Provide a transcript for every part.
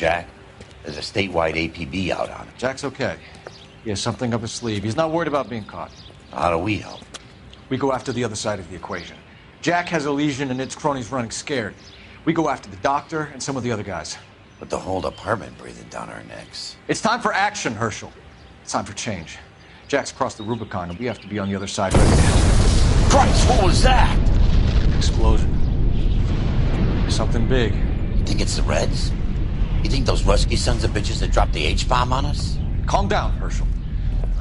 Jack? There's a statewide APB out on him. Jack's okay. He has something up his sleeve. He's not worried about being caught. How do we help? We go after the other side of the equation. Jack has a lesion and its cronies running scared. We go after the doctor and some of the other guys. But the whole department breathing down our necks. It's time for action, Herschel. It's time for change. Jack's crossed the Rubicon, and we have to be on the other side ready to help. Christ, what was that? Explosion. Something big. You think it's the Reds? You think those Rusky sons of bitches that dropped the H-bomb on us? Calm down, Herschel.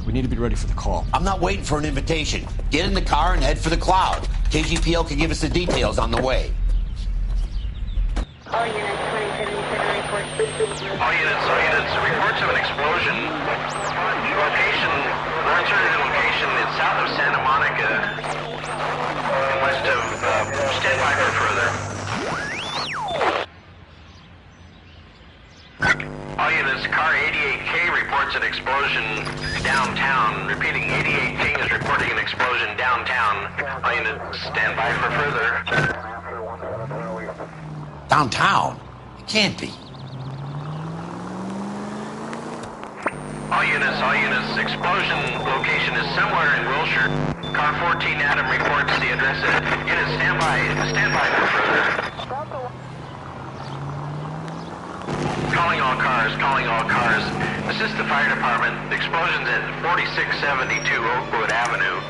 We need to be ready for the call. I'm not waiting for an invitation. Get in the car and head for the cloud. KGPL can give us the details on the way. All units, 2077 report. All units, reports of an explosion. Location, uncertain location is south of Santa Monica and west of, stand by for further. All units, car 88K reports an explosion downtown. Repeating, 88K is reporting an explosion downtown. All units, stand by for further. Downtown? It can't be. All units, explosion location is somewhere in Wilshire. Car 14 Adam reports the address. Units, stand by for further. Calling all cars. Assist the fire department. The explosion's at 4672 Oakwood Avenue.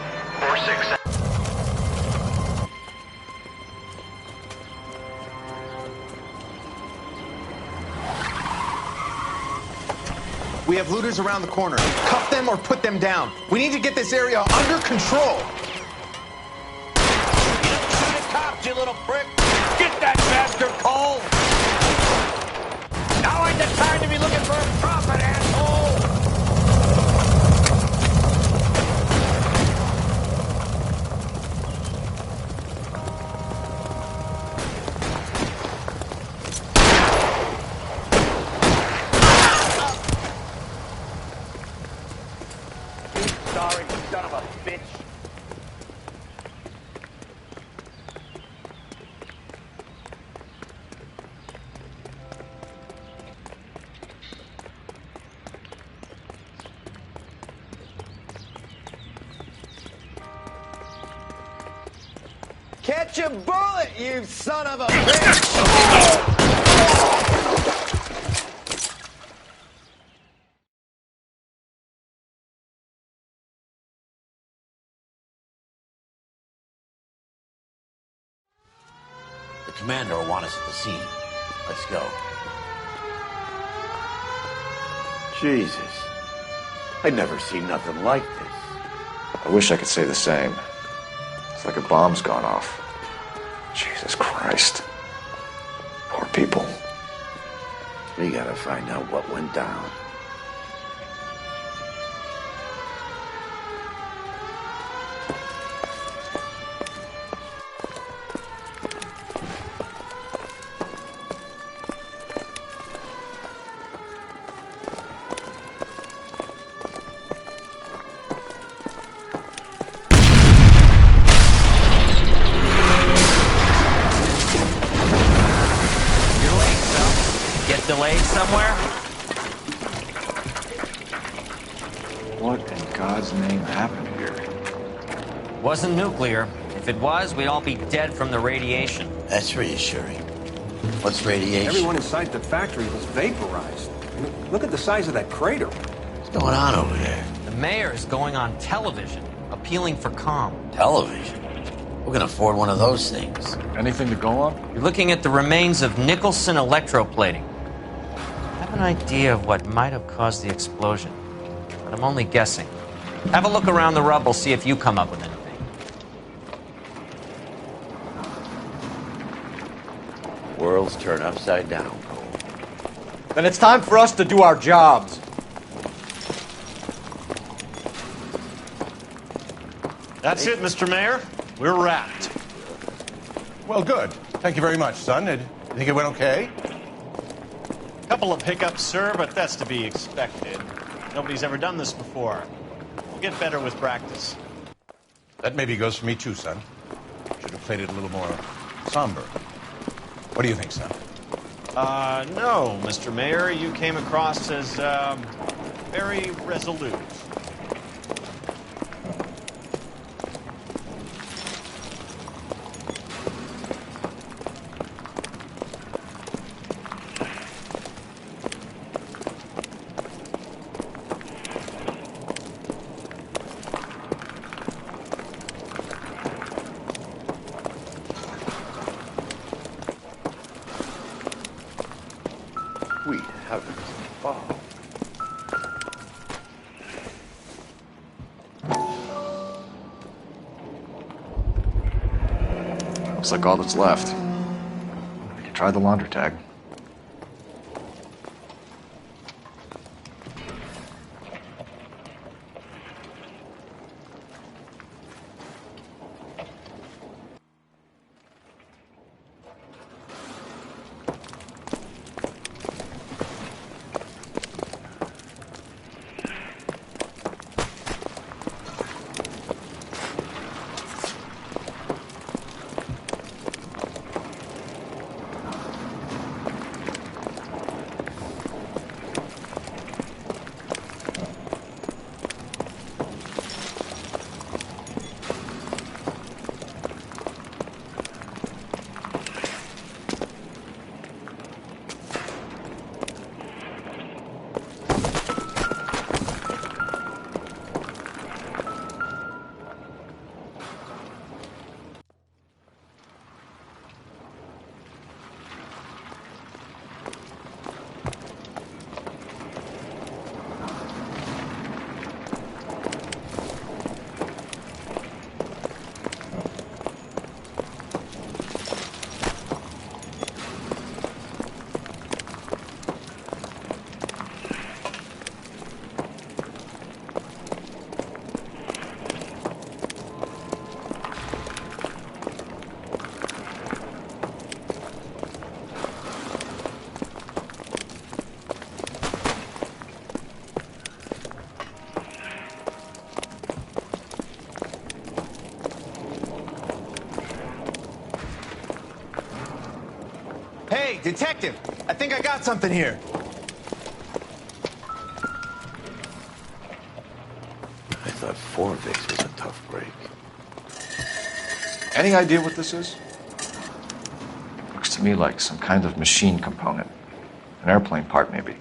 467. We have looters around the corner. Cuff them or put them down. We need to get this area under control. Shoot the cops, you little prick! Get that bastard, Cole! Now ain't the time to be looking for a profit, asshole! Sorry, son of a bitch. Catch a bullet, you son of a bitch! The commander will want us at the scene. Let's go. Jesus. I'd never seen nothing like this. I wish I could say the same. It's like a bomb's gone off. Jesus Christ. Poor people. We gotta find out what went down. Delayed somewhere? What in God's name happened here? Wasn't nuclear. If it was, we'd all be dead from the radiation. That's reassuring. What's radiation? Everyone inside the factory was vaporized. Look at the size of that crater. What's going on over there? The mayor is going on television, appealing for calm. Television? We're gonna afford one of those things. Anything to go on? You're looking at the remains of Nicholson electroplating. I have an idea of what might have caused the explosion, but I'm only guessing. Have a look around the rubble, see if you come up with anything. Worlds turn upside down, Cole. Then it's time for us to do our jobs. That's it, Mr. Mayor. We're wrapped. Well, good. Thank you very much, son. You think it went okay? Couple of hiccups, sir, but that's to be expected. Nobody's ever done this before. We'll get better with practice. That maybe goes for me too, son. Should have played it a little more somber. What do you think, son? No, Mr. Mayor. You came across as, very resolute. Sweet heavens above. Looks like all that's left. We can try the laundry tag. Hey, detective! I think I got something here. I thought 4 Vicks was a tough break. Any idea what this is? Looks to me like some kind of machine component. An airplane part, maybe.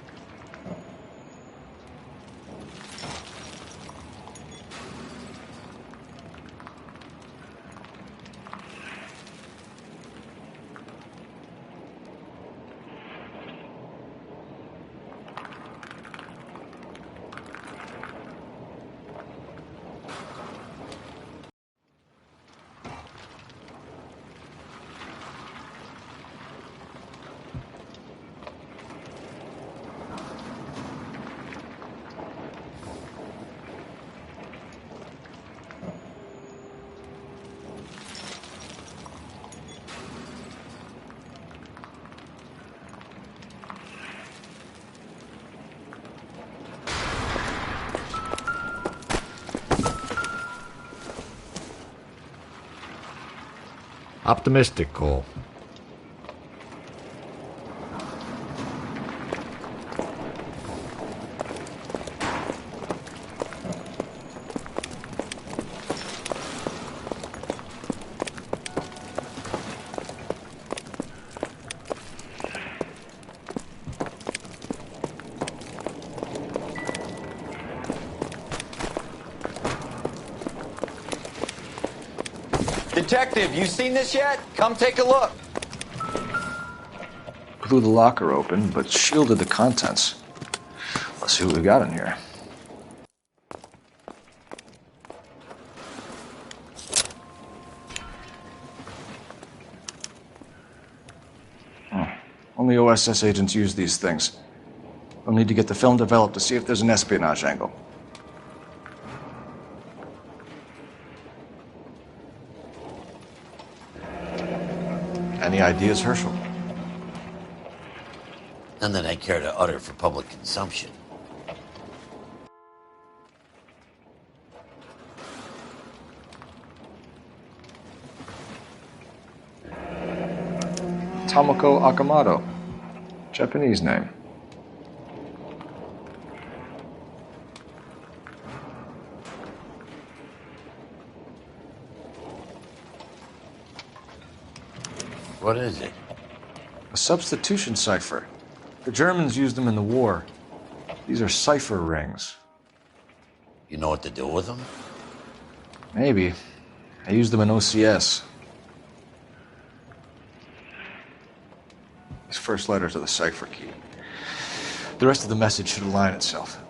Optimistic, Cole. Detective, you seen this yet? Come take a look. Blew the locker open, but shielded the contents. Let's see what we got in here. Only OSS agents use these things. We'll need to get the film developed to see if there's an espionage angle. Any ideas, Herschel? None that I care to utter for public consumption. Tomoko Akamoto. Japanese name. What is it? A substitution cipher. The Germans used them in the war. These are cipher rings. You know what to do with them? Maybe. I used them in OCS. These first letters are the cipher key. The rest of the message should align itself.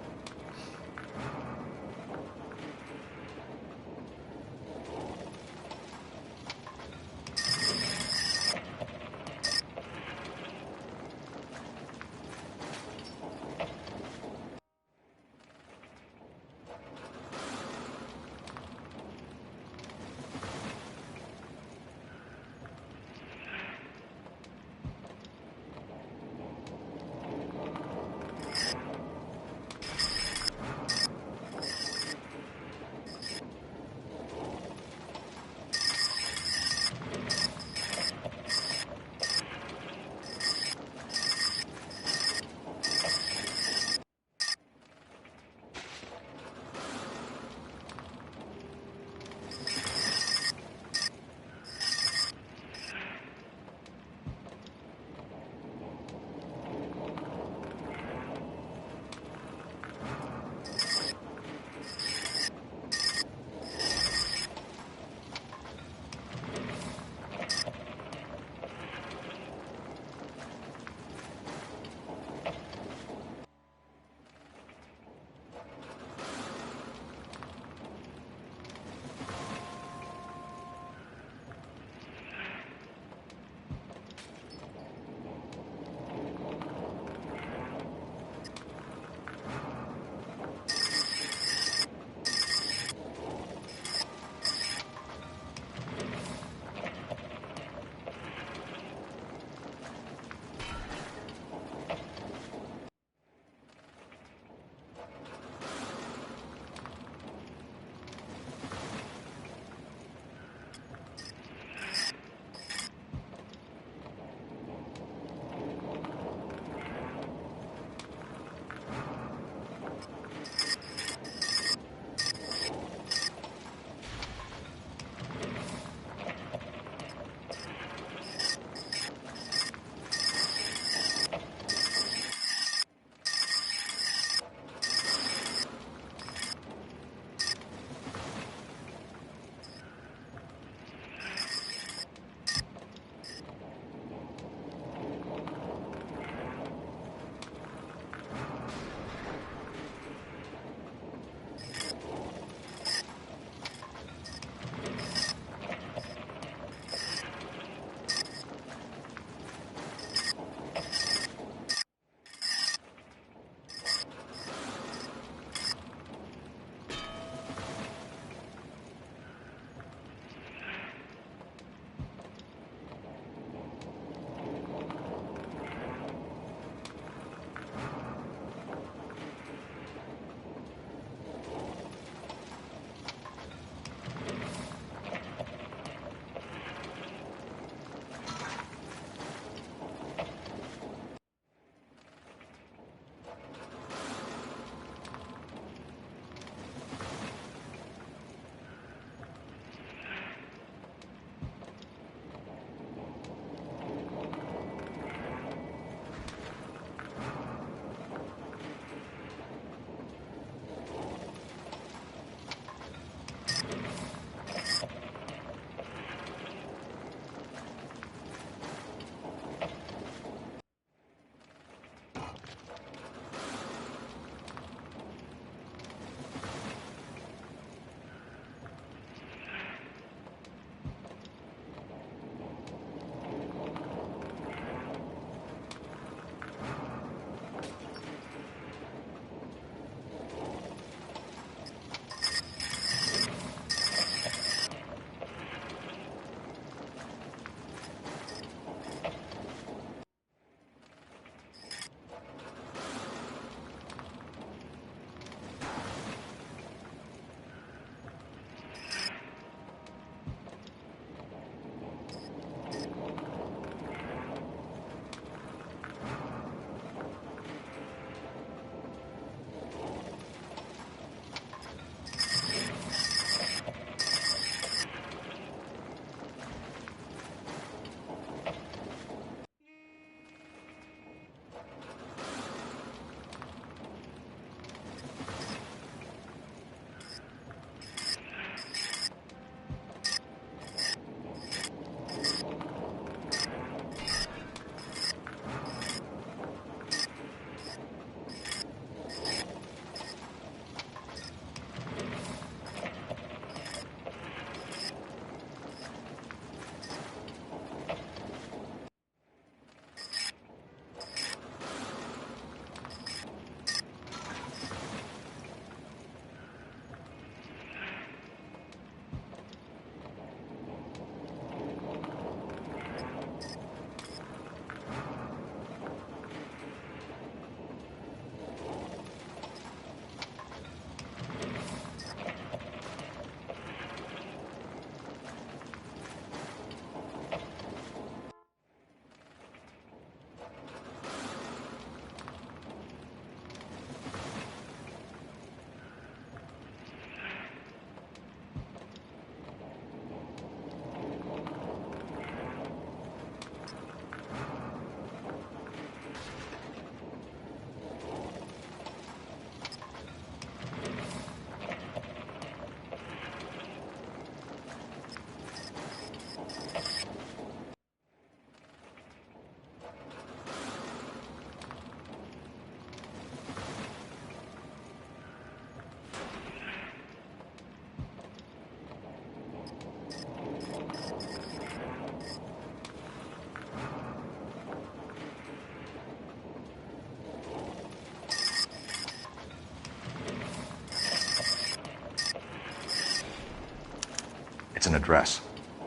It's an address.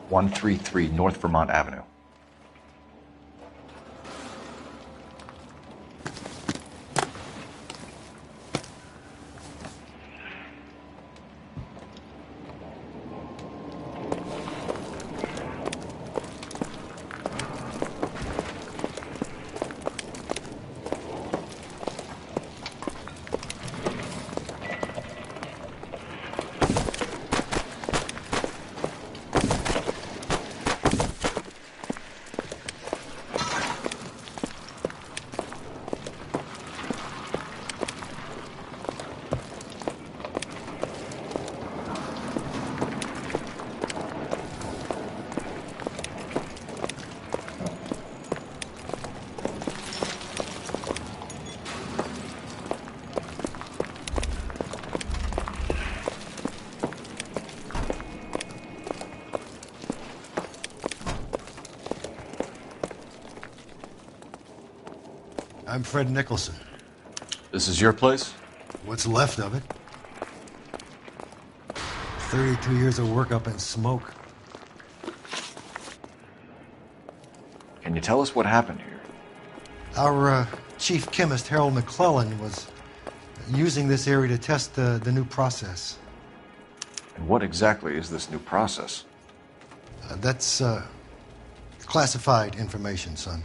133 North Vermont Avenue. I'm Fred Nicholson. This is your place? What's left of it. 32 years of work up in smoke. Can you tell us what happened here? Our chief chemist, Harold McClellan, was using this area to test the new process. And what exactly is this new process? That's classified information, son.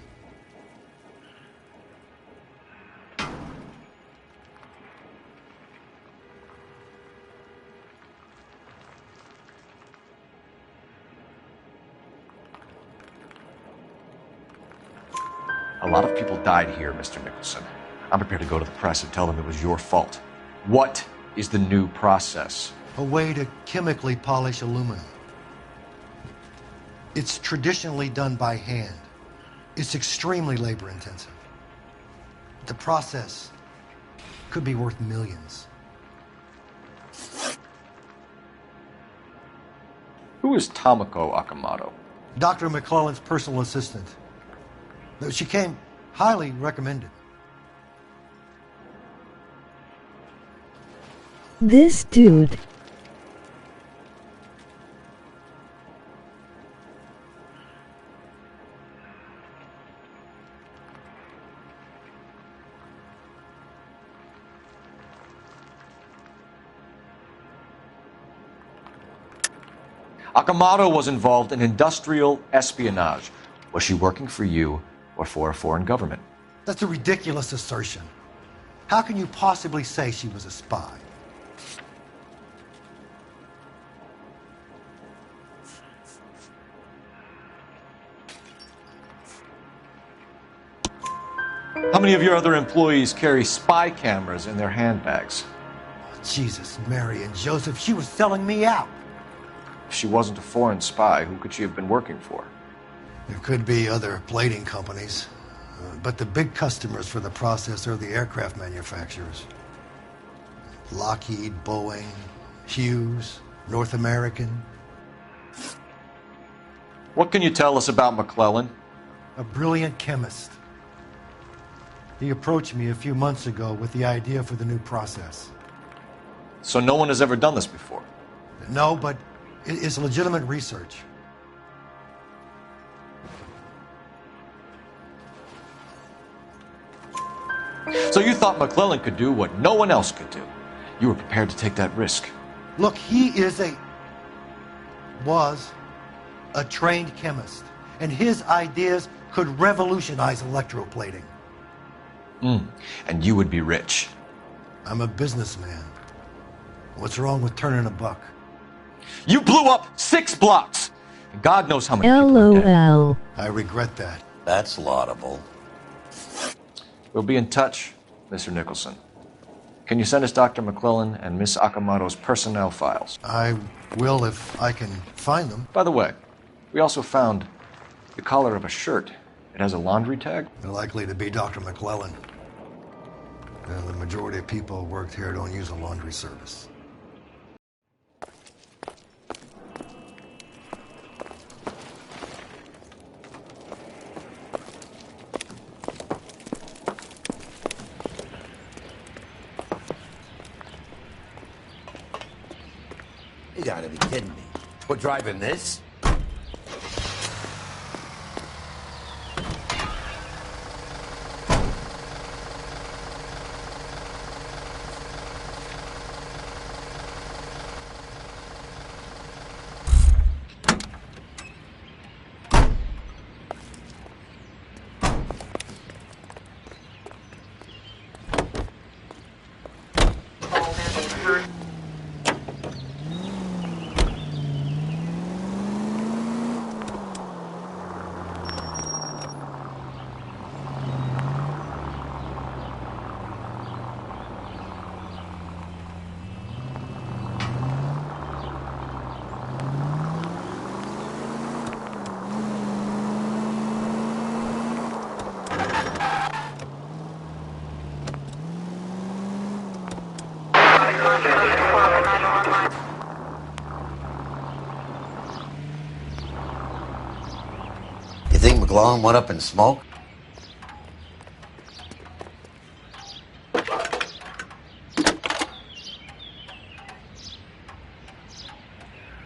A lot of people died here, Mr. Nicholson. I'm prepared to go to the press and tell them it was your fault. What is the new process? A way to chemically polish aluminum. It's traditionally done by hand. It's extremely labor intensive. The process could be worth millions. Who is Tomoko Akamoto? Dr. McClellan's personal assistant. She came highly recommended. This dude. Akamoto was involved in industrial espionage. Was she working for you or for a foreign government? That's a ridiculous assertion. How can you possibly say she was a spy? How many of your other employees carry spy cameras in their handbags? Jesus, Mary, and Joseph, she was selling me out. If she wasn't a foreign spy, who could she have been working for? There could be other plating companies, but the big customers for the process are the aircraft manufacturers. Lockheed, Boeing, Hughes, North American. What can you tell us about McClellan? A brilliant chemist. He approached me a few months ago with the idea for the new process. So no one has ever done this before? No, but it's legitimate research. So you thought McClellan could do what no one else could do. You were prepared to take that risk. Look, he was a trained chemist, and his ideas could revolutionize electroplating. And you would be rich. I'm a businessman. What's wrong with turning a buck? You blew up 6 blocks! And God knows how many people are dead. LOL. I regret that. That's laudable. We'll be in touch, Mr. Nicholson. Can you send us Dr. McClellan and Miss Akamoto's personnel files? I will if I can find them. By the way, we also found the collar of a shirt. It has a laundry tag. They're likely to be Dr. McClellan. The majority of people who worked here don't use a laundry service. You gotta be kidding me. We're driving this? You think McGlone went up in smoke?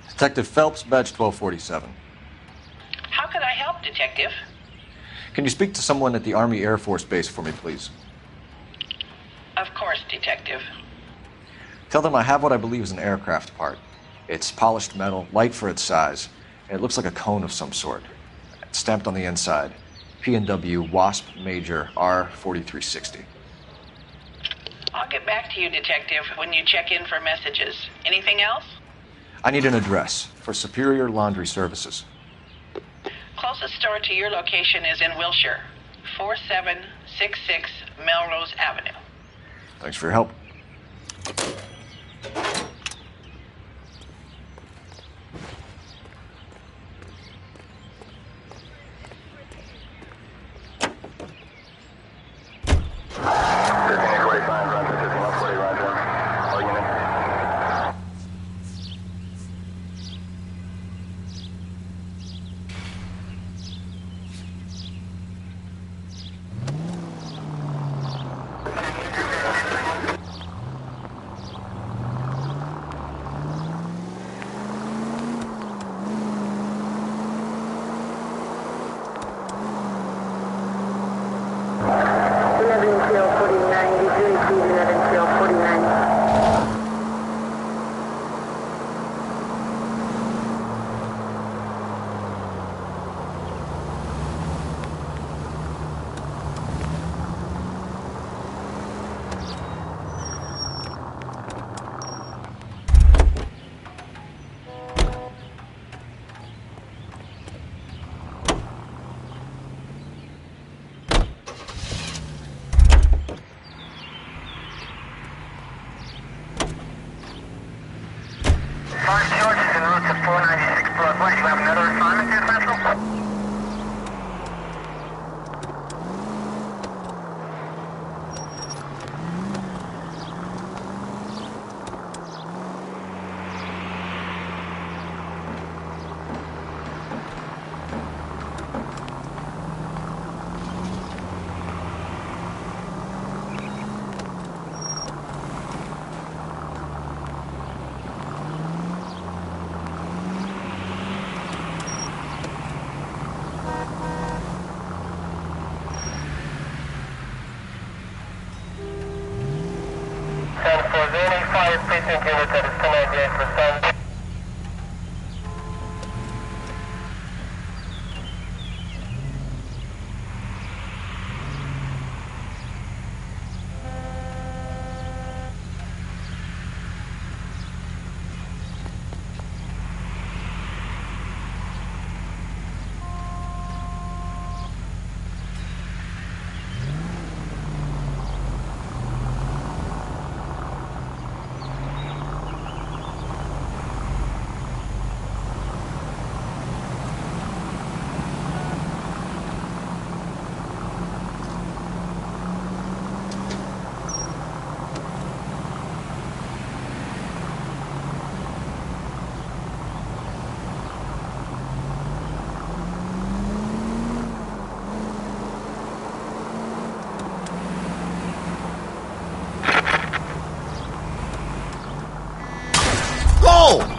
Detective Phelps, badge 1247. How could I help, Detective? Can you speak to someone at the Army Air Force Base for me, please? Of course, Detective. Tell them I have what I believe is an aircraft part. It's polished metal, light for its size, and it looks like a cone of some sort. It's stamped on the inside. P&W Wasp Major R4360. I'll get back to you, Detective, when you check in for messages. Anything else? I need an address for Superior Laundry Services. Closest store to your location is in Wilshire, 4766 Melrose Avenue. Thanks for your help.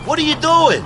What are you doing?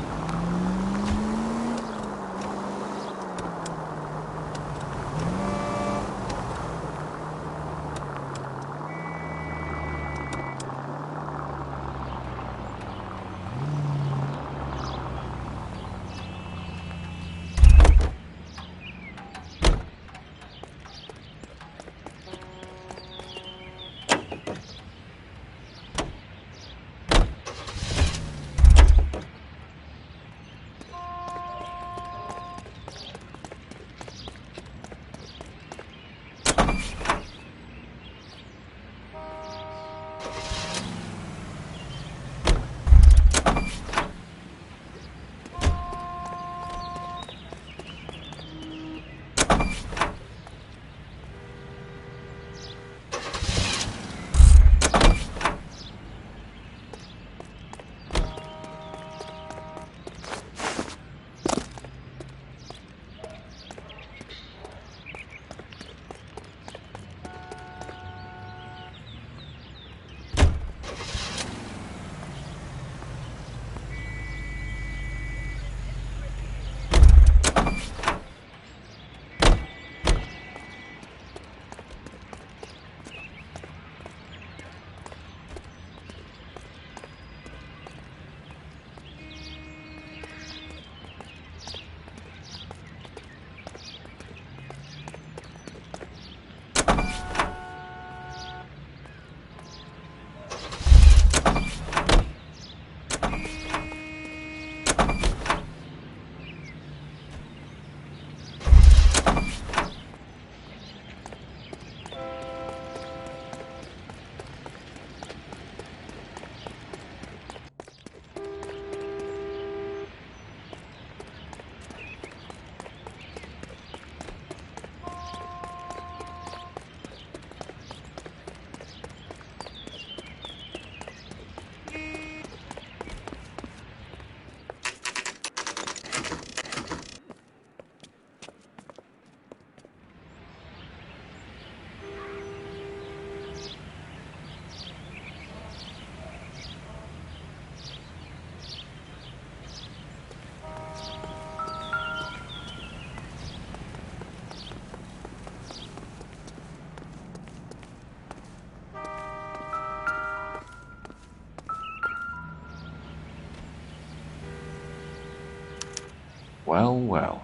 Well, well.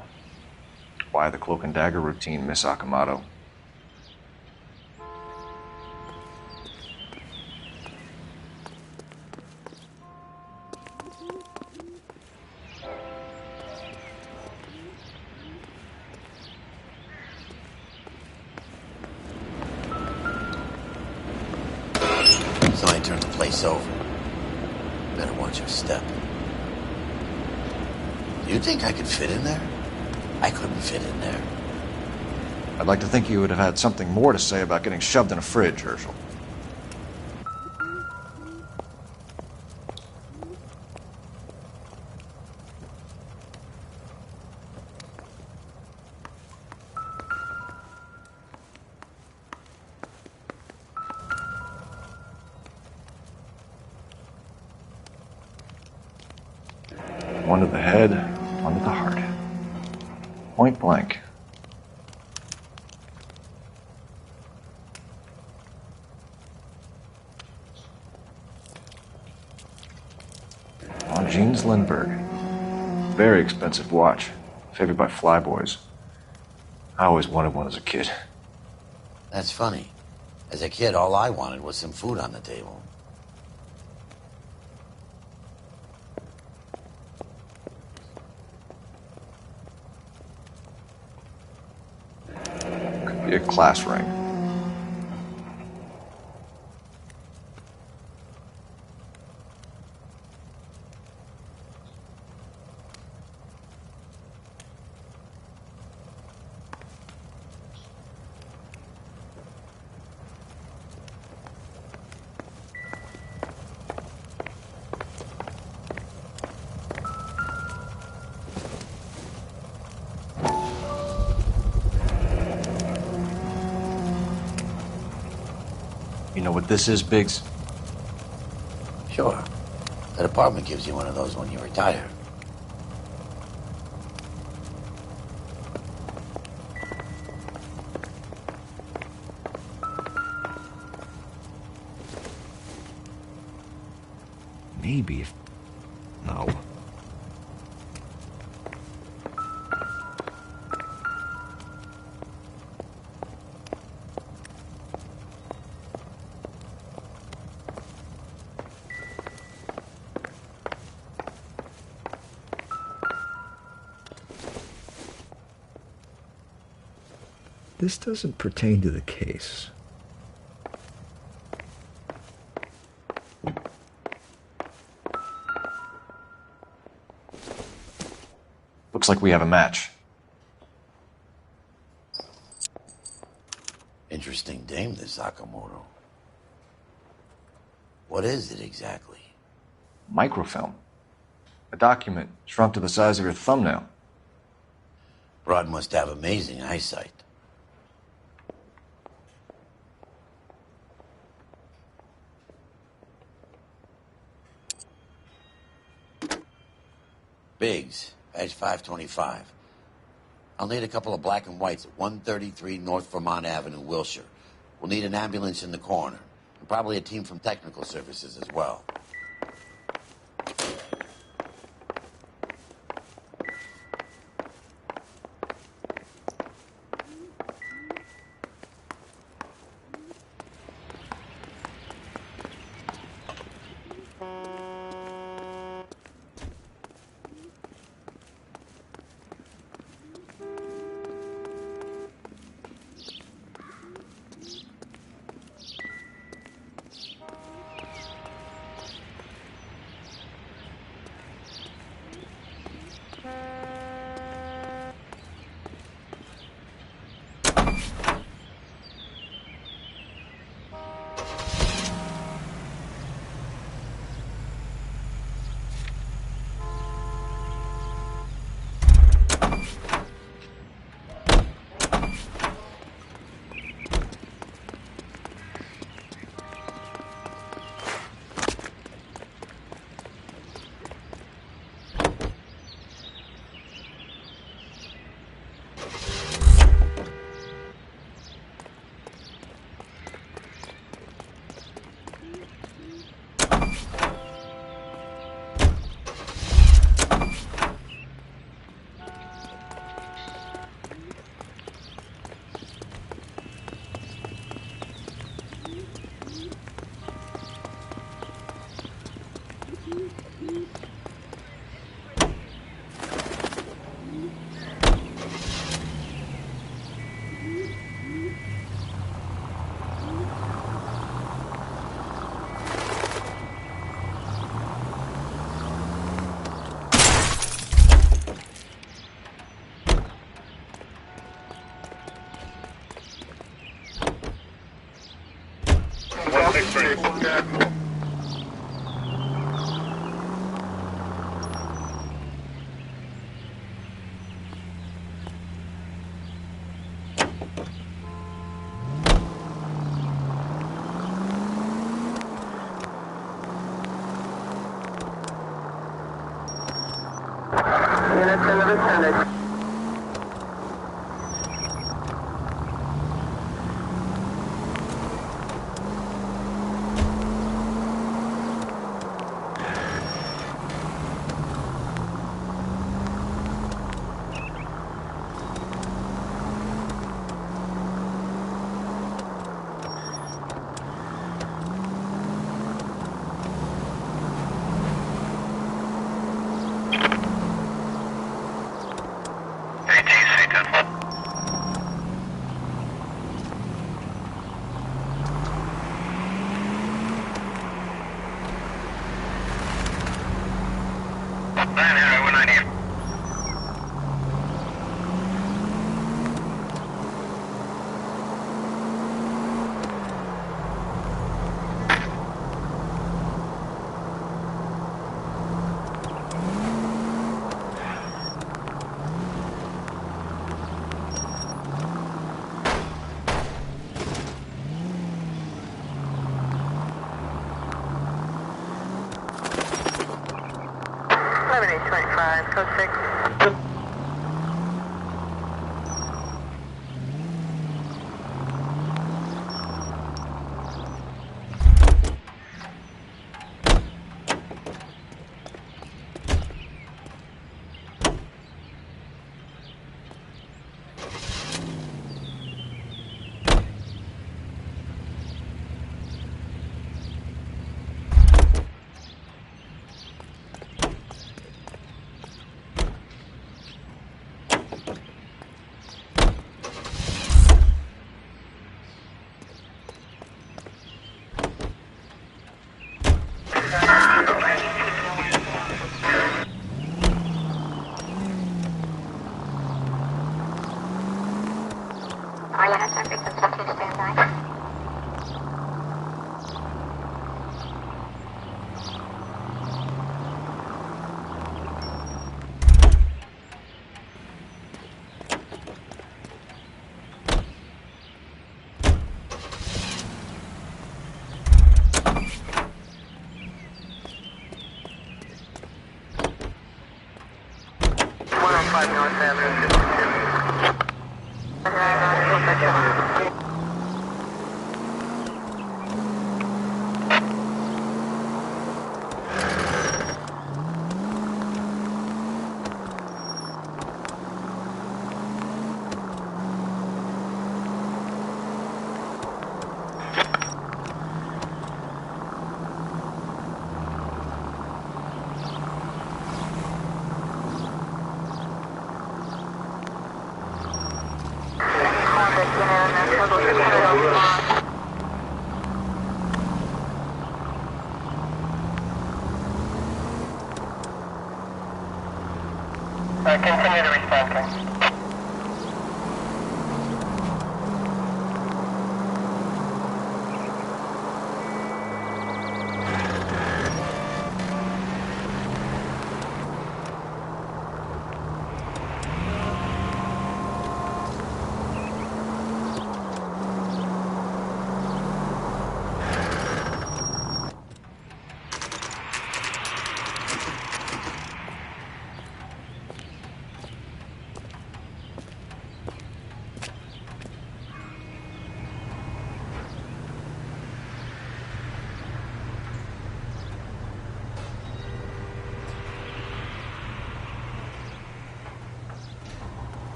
Why the cloak and dagger routine, Miss Akamoto? Somebody turned the place over. Better watch your step. You think I could fit in there? I couldn't fit in there. I'd like to think you would have had something more to say about getting shoved in a fridge, Herschel. One to the head, one to the heart. Point blank. Jeans Lindbergh. Very expensive watch. Favored by flyboys. I always wanted one as a kid. That's funny. As a kid, all I wanted was some food on the table. Could be a class ring. You know what this is, Biggs? Sure. That apartment gives you one of those when you retire. Maybe if... No. This doesn't pertain to the case. Looks like we have a match. Interesting dame, this Sakamoto. What is it exactly? Microfilm. A document shrunk to the size of your thumbnail. Broad must have amazing eyesight. Biggs, badge 525. I'll need a couple of black and whites at 133 North Vermont Avenue, Wilshire. We'll need an ambulance in the corner, and probably a team from technical services as well. Units in the vicinity. Code 6. Continue to respond, King.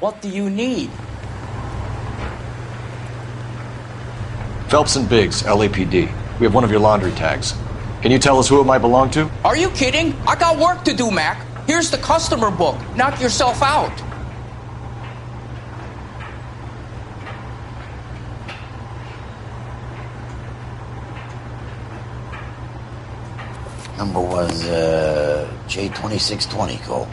What do you need? Phelps and Biggs, LAPD. We have one of your laundry tags. Can you tell us who it might belong to? Are you kidding? I got work to do, Mac. Here's the customer book. Knock yourself out. Number was J2620, Cole.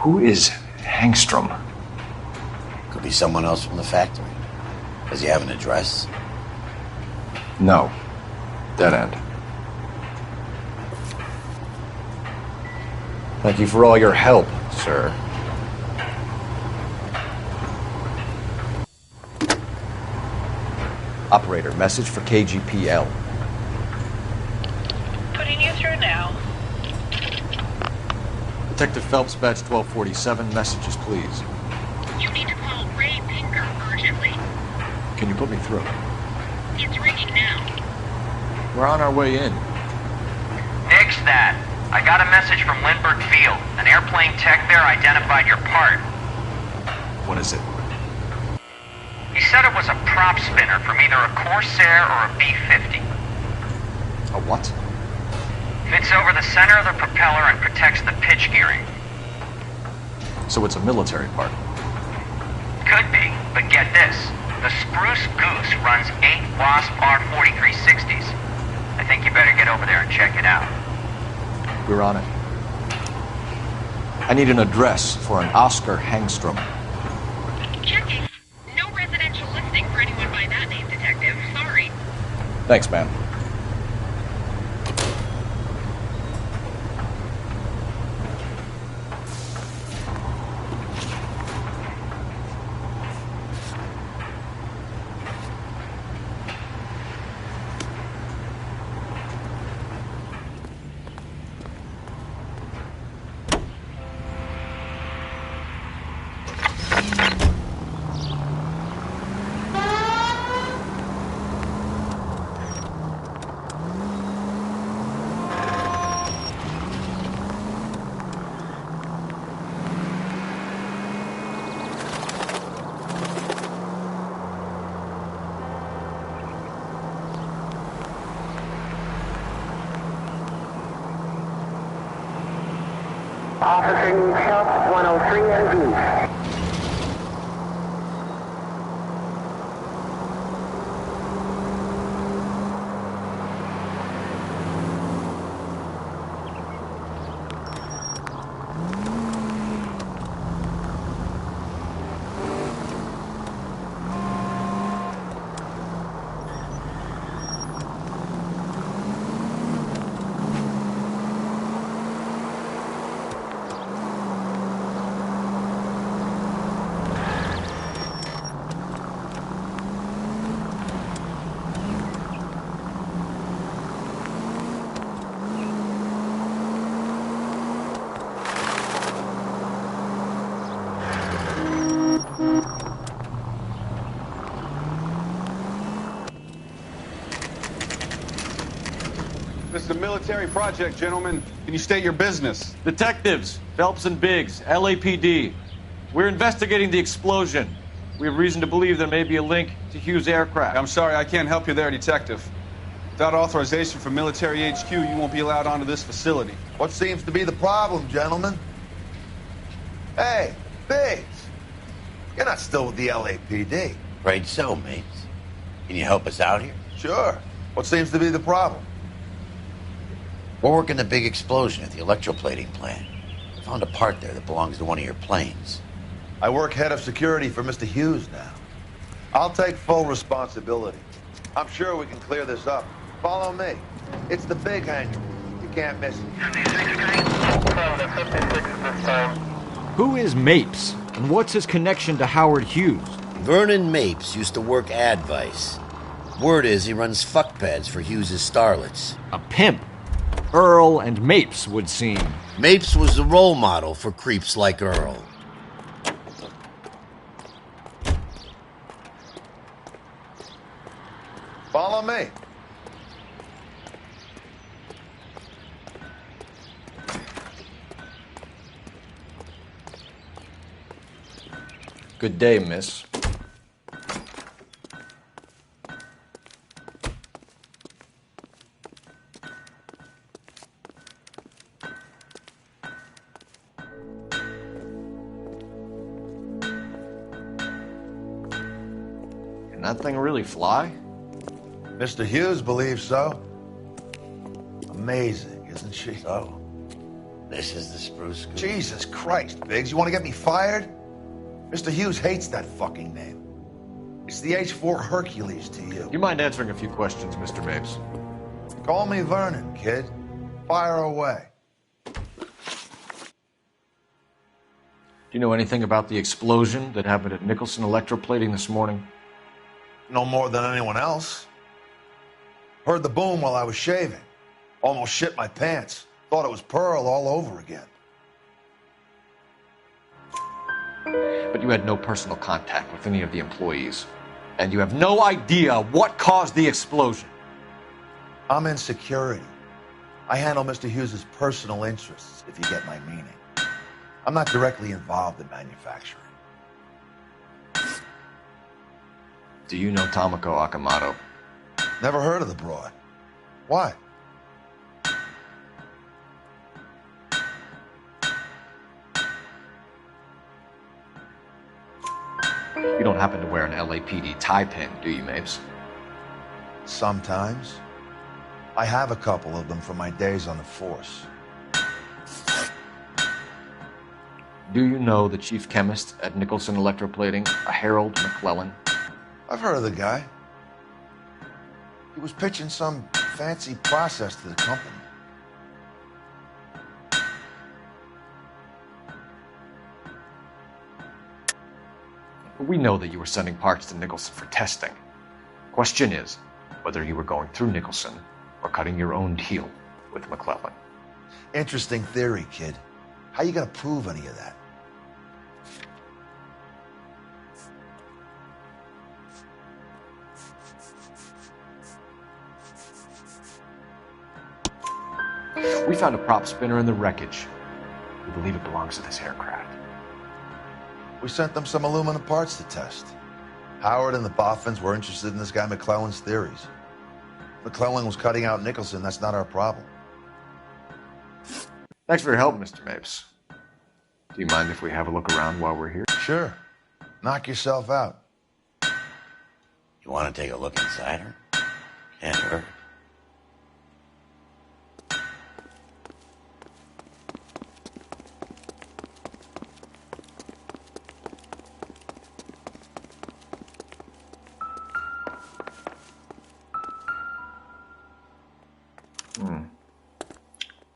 Who is Hangstrom? Could be someone else from the factory. Does he have an address? No. Dead end. Thank you for all your help, sir. Operator, message for KGPL. Putting you through now. Detective Phelps, badge 1247, messages, please. You need to call Ray Pinker urgently. Can you put me through? It's ringing now. We're on our way in. Nix that. I got a message from Lindbergh Field. An airplane tech there identified your part. What is it? He said it was a prop spinner from either a Corsair or a B-50. A what? Fits over the center of the propeller and protects the pitch gearing. So it's a military part? Could be, but get this. The Spruce Goose runs 8 Wasp R-4360s. I think you better get over there and check it out. We're on it. I need an address for an Oscar Hangstrom. Checking. No residential listing for anyone by that name, Detective. Sorry. Thanks, ma'am. Officer needs help, 103 and B. This is a military project, gentlemen. Can you state your business? Detectives, Phelps and Biggs, LAPD. We're investigating the explosion. We have reason to believe there may be a link to Hughes' aircraft. I'm sorry, I can't help you there, Detective. Without authorization from military HQ, you won't be allowed onto this facility. What seems to be the problem, gentlemen? Hey, Biggs. You're not still with the LAPD. Afraid so, mates. Can you help us out here? Sure. What seems to be the problem? We're working the big explosion at the electroplating plant. I found a part there that belongs to one of your planes. I work head of security for Mr. Hughes now. I'll take full responsibility. I'm sure we can clear this up. Follow me. It's the big hangar. You can't miss it. Who is Mapes, and what's his connection to Howard Hughes? Vernon Mapes used to work Advice. Word is he runs fuck pads for Hughes' starlets. A pimp. Earl and Mapes would seem. Mapes was the role model for creeps like Earl. Follow me. Good day, miss. Can that thing really fly? Mr. Hughes believes so. Amazing, isn't she? So, This is the spruce scoop. Jesus Christ, Biggs, you want to get me fired? Mr. Hughes hates that fucking name. It's the H-4 Hercules to you. Do you mind answering a few questions, Mr. Mapes? Call me Vernon, kid. Fire away. Do you know anything about the explosion that happened at Nicholson Electroplating this morning? No more than anyone else. Heard the boom while I was shaving. Almost shit my pants. Thought it was Pearl all over again. But you had no personal contact with any of the employees. And you have no idea what caused the explosion. I'm in security. I handle Mr. Hughes' personal interests, if you get my meaning. I'm not directly involved in manufacturing. Do you know Tomoko Akamoto? Never heard of the broad. Why? You don't happen to wear an LAPD tie pin, do you, Mapes? Sometimes. I have a couple of them from my days on the force. Do you know the chief chemist at Nicholson Electroplating, a Harold McClellan? I've heard of the guy. He was pitching some fancy process to the company. We know that you were sending parts to Nicholson for testing. Question is whether you were going through Nicholson or cutting your own deal with McClellan. Interesting theory, kid. How you gonna prove any of that? We found a prop spinner in the wreckage. We believe it belongs to this aircraft. We sent them some aluminum parts to test. Howard and the Boffins were interested in this guy McClellan's theories. McClellan was cutting out Nicholson. That's not our problem. Thanks for your help, Mr. Mapes. Do you mind if we have a look around while we're here? Sure. Knock yourself out. You want to take a look inside her? Can't hurt.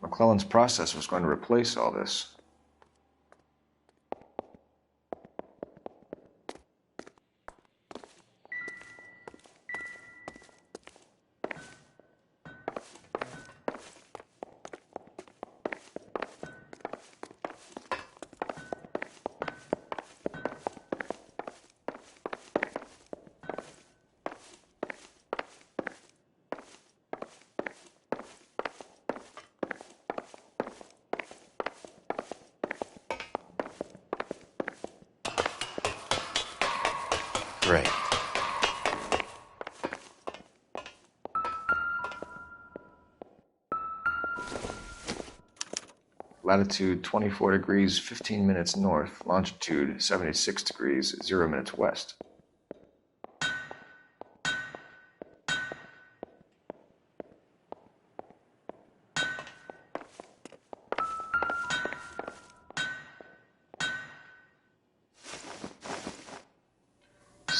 McClellan's process was going to replace all this. Great. Latitude 24 degrees, 15 minutes north. Longitude 76 degrees, 0 minutes west.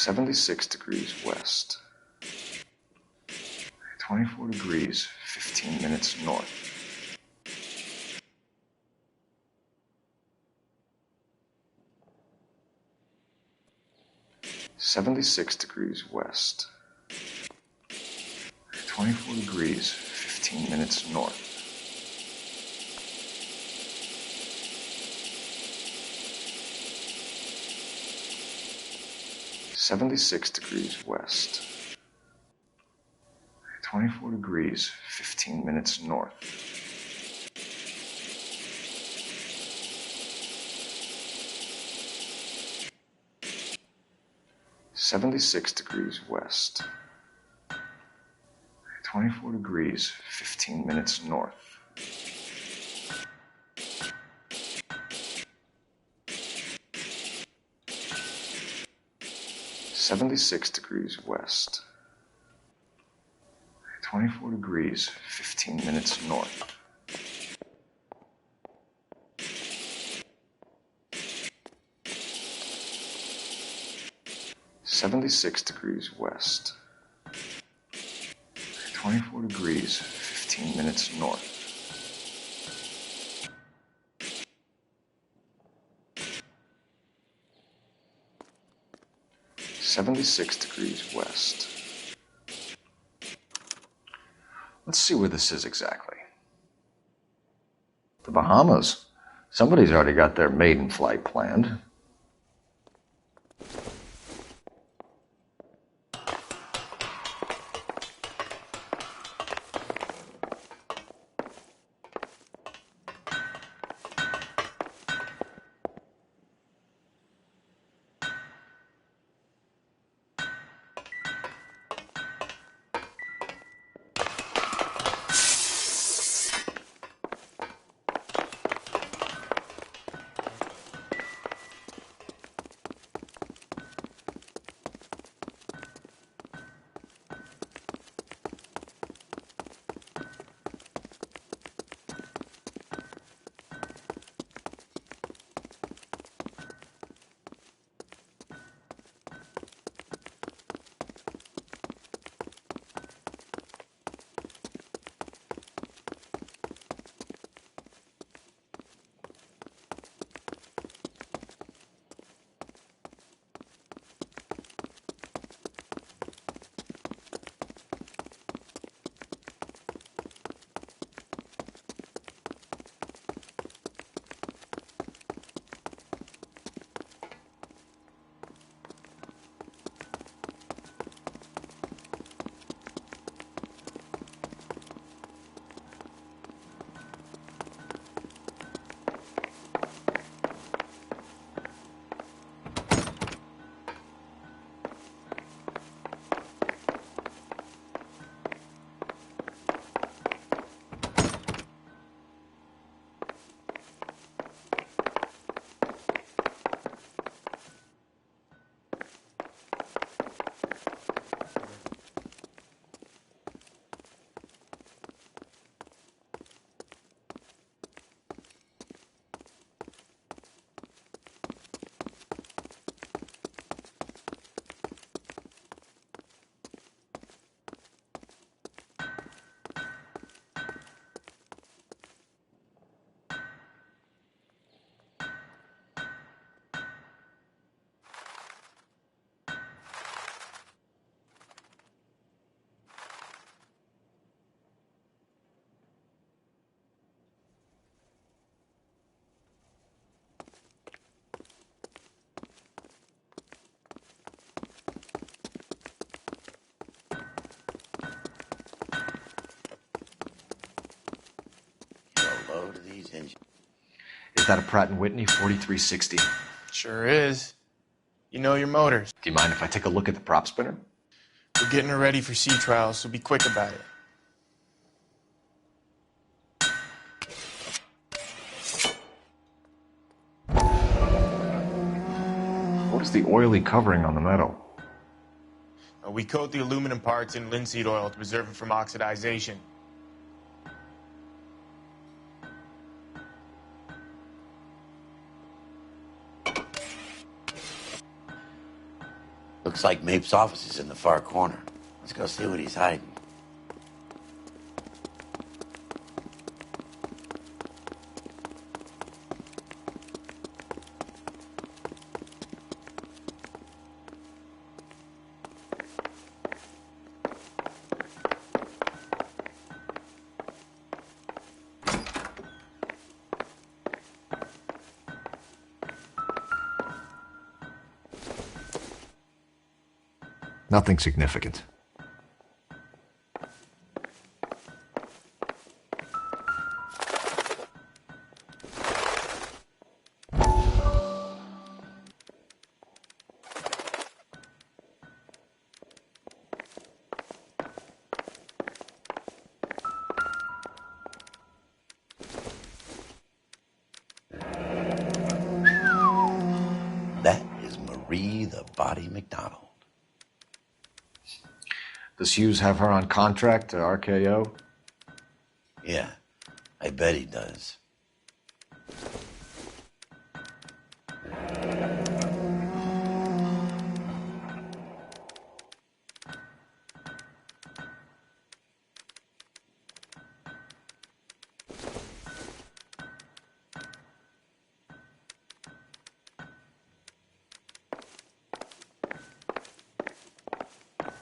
.76 degrees west. 24 degrees, 15 minutes north. .76 degrees west. 24 degrees, 15 minutes north. .76 degrees west. 24 degrees, 15 minutes north. .76 degrees west. 24 degrees, 15 minutes north. .76 degrees west. 24 degrees, 15 minutes north. 76 degrees west. 24 degrees, 15 minutes north. $76 west. Let's see where this is exactly. The Bahamas. Somebody's already got their maiden flight planned. Is that a Pratt & Whitney 4360? Sure is. You know your motors. Do you mind if I take a look at the prop spinner? We're getting her ready for sea trials, so be quick about it. What is the oily covering on the metal? We coat the aluminum parts in linseed oil to preserve it from oxidization. Looks like Mapes' office is in the far corner. Let's go see what he's hiding. Nothing significant. That is Marie the Body McDonald. Does Hughes have her on contract to RKO? Yeah, I bet he does.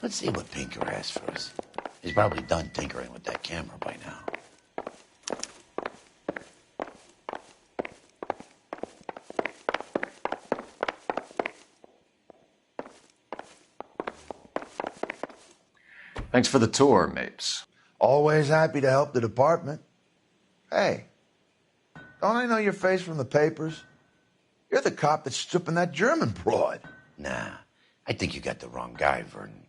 Let's see what Pinker has for us. He's probably done tinkering with that camera by now. Thanks for the tour, Mapes. Always happy to help the department. Hey, don't I know your face from the papers? You're the cop that's stripping that German broad. Nah, I think you got the wrong guy, Vernon.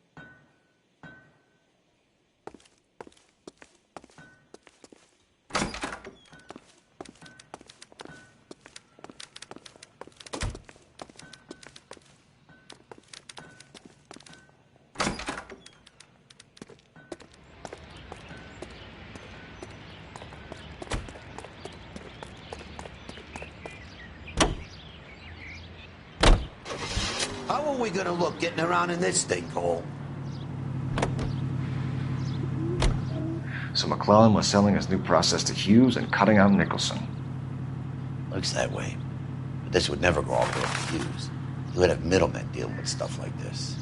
How are we gonna look getting around in this thing, Cole? So McClellan was selling his new process to Hughes and cutting out Nicholson. Looks that way. But this would never go all the way to Hughes. You would have middlemen dealing with stuff like this.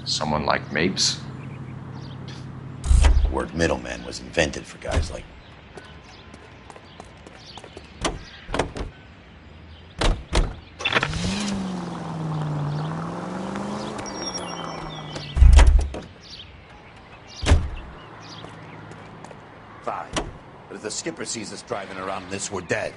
Someone like Mapes? The word middleman was invented for guys like... Fine. But if the skipper sees us driving around in this, we're dead.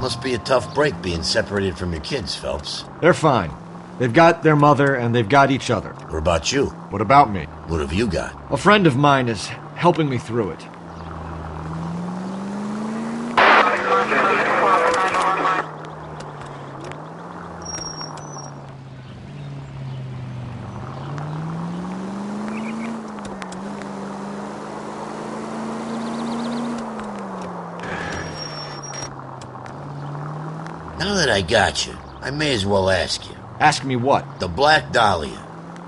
Must be a tough break being separated from your kids, Phelps. They're fine. They've got their mother and they've got each other. What about you? What about me? What have you got? A friend of mine is helping me through it. Now that I got you, I may as well ask you. Ask me what? The Black Dahlia.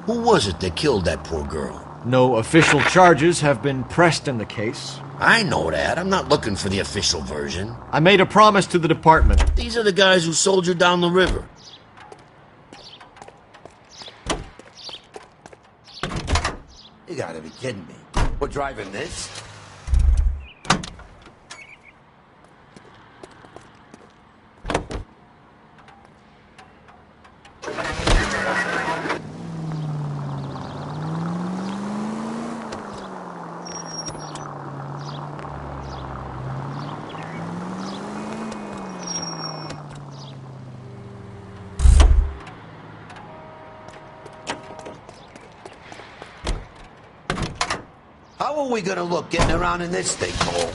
Who was it that killed that poor girl? No official charges have been pressed in the case. I know that. I'm not looking for the official version. I made a promise to the department. These are the guys who sold you down the river. You gotta be kidding me. We're driving this? How are we gonna look getting around in this thing, Cole?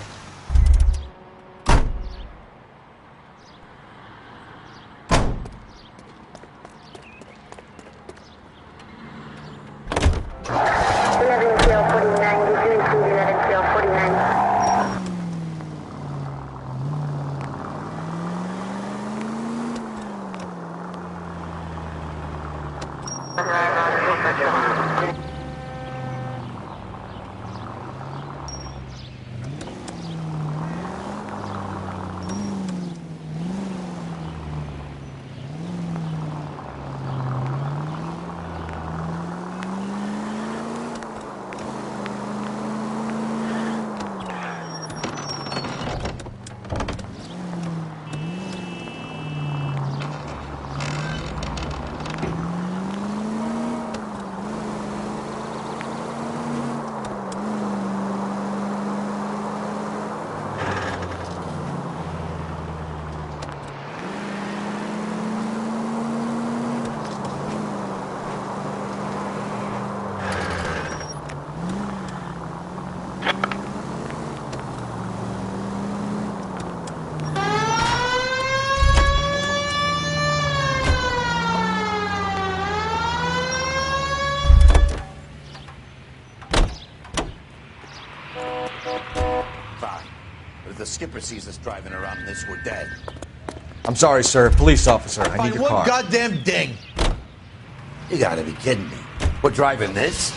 The skipper sees us driving around in this, we're dead. I'm sorry, sir. Police officer. I need your One car. goddamn ding. You gotta be kidding me. We're driving this?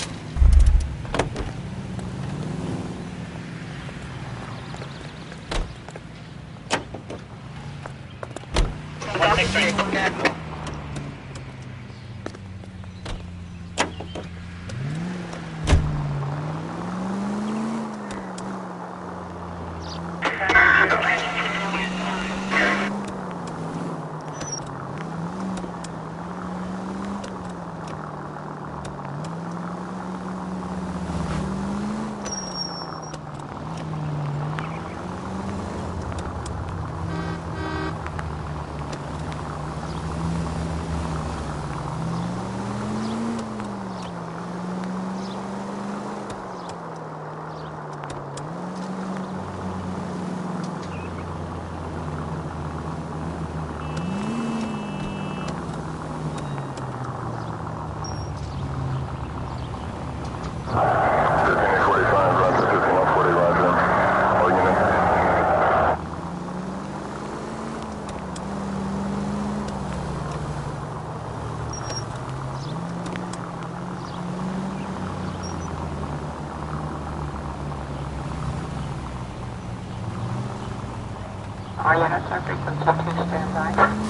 All units are frequency 2 standby.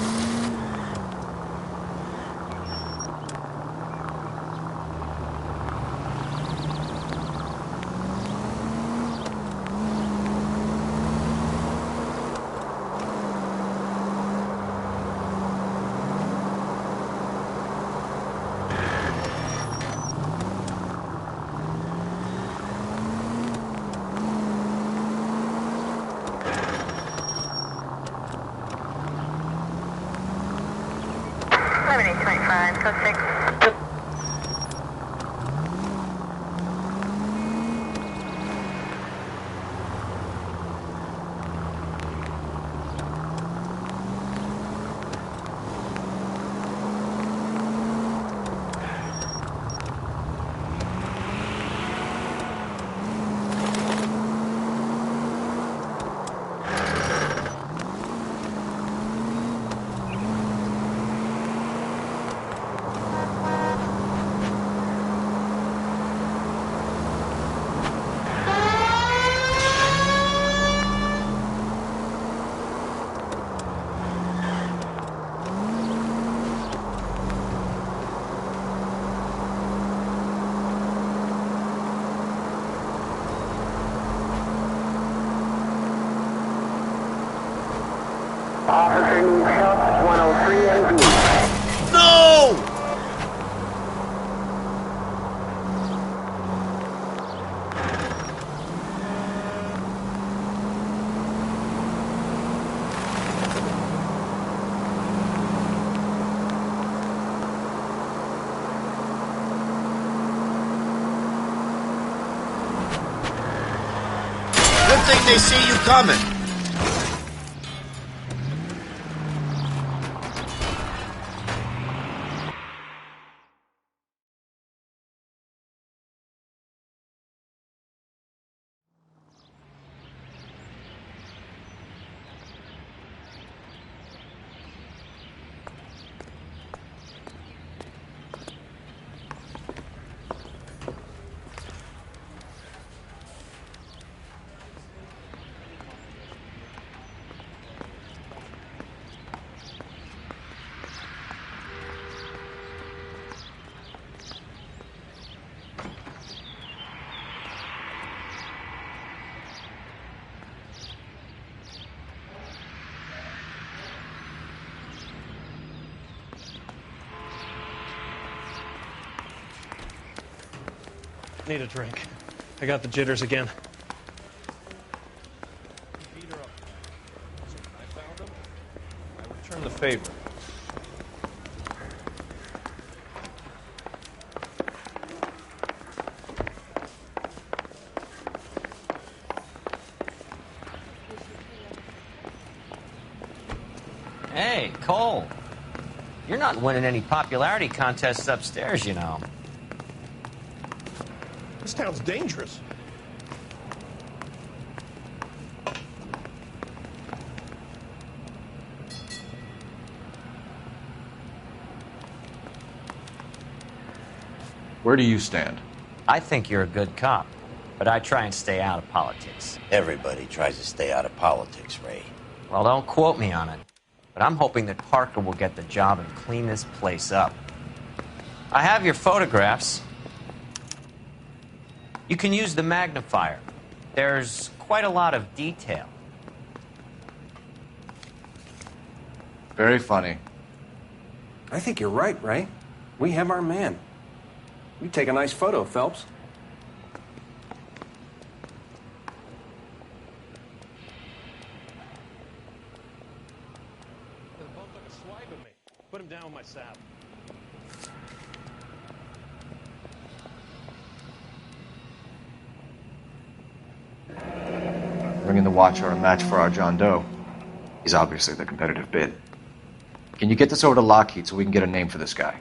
Officer needs help, 103 and B. No! Good thing they see you coming. Need a drink. I got the jitters again. Beat her up. I found him. I return the favor. Hey, Cole. You're not winning any popularity contests upstairs, you know. This town's dangerous. Where do you stand? I think you're a good cop, but I try and stay out of politics. Everybody tries to stay out of politics, Ray. Well, don't quote me on it, but I'm hoping that Parker will get the job and clean this place up. I have your photographs. You can use the magnifier. There's quite a lot of detail. Very funny. I think you're right, Ray. We have our man. You take a nice photo, Phelps. They both took a swipe at me. Put him down with my sap. Bringing the Watcher a match for our John Doe. He's obviously the competitive bid. Can you get this over to Lockheed so we can get a name for this guy?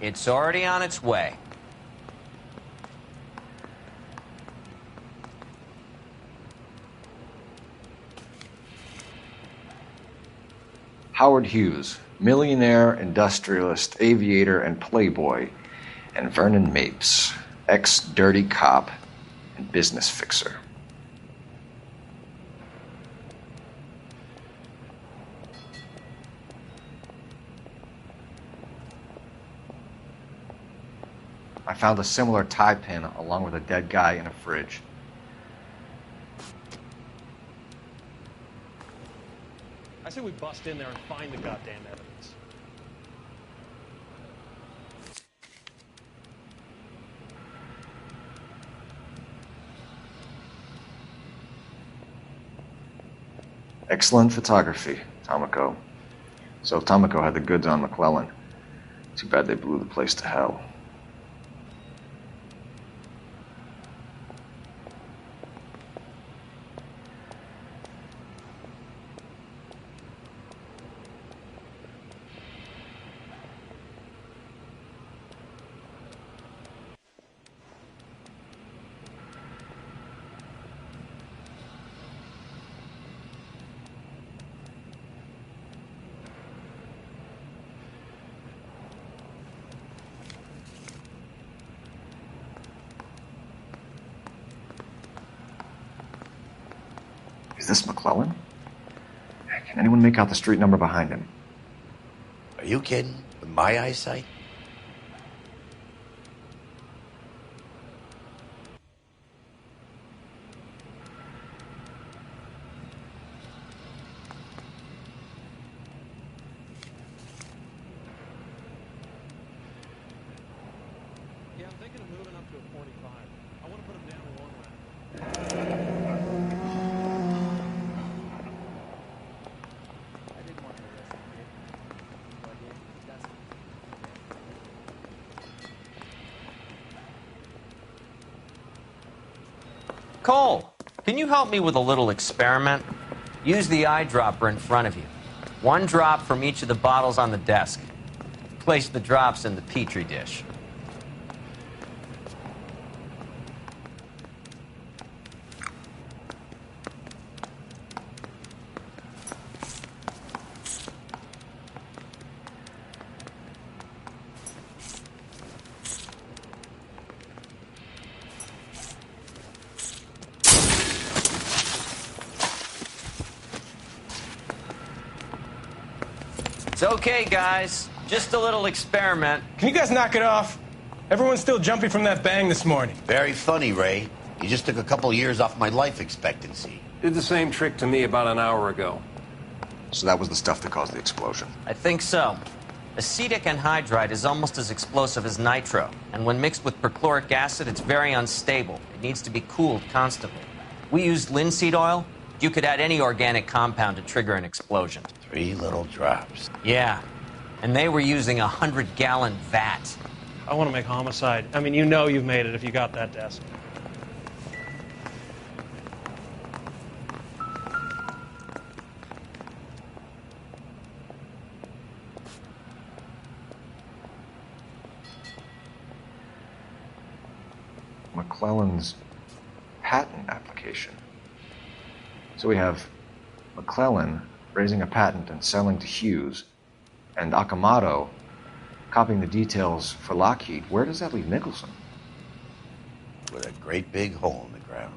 It's already on its way. Howard Hughes, millionaire, industrialist, aviator, and playboy, and Vernon Mapes, ex-dirty cop and business fixer. I found a similar tie pin along with a dead guy in a fridge. I say we bust in there and find the goddamn evidence. Excellent photography, Tomoko. So Tomoko had the goods on McClellan. Too bad they blew the place to hell. Is this McClellan? Can anyone make out the street number behind him? Are you kidding? With my eyesight? Yeah, I'm thinking of moving up to a 45. I want to put him down to one lap. Cole, can you help me with a little experiment? Use the eyedropper in front of you. One drop from each of the bottles on the desk. Place the drops in the Petri dish. It's okay, guys. Just a little experiment. Can you guys knock it off? Everyone's still jumping from that bang this morning. Very funny, Ray. You just took a couple years off my life expectancy. Did the same trick to me about an hour ago. So that was the stuff that caused the explosion. I think so. Acetic anhydride is almost as explosive as nitro, and when mixed with perchloric acid, it's very unstable. It needs to be cooled constantly. We used linseed oil. You could add any organic compound to trigger an explosion. 3 little drops. Yeah, and they were using a 100-gallon vat. I want to make homicide. I mean, you know you've made it if you got that desk. McClellan's patent application. So we have McClellan raising a patent and selling to Hughes, and Akamoto copying the details for Lockheed. Where does that leave Nicholson? With a great big hole in the ground.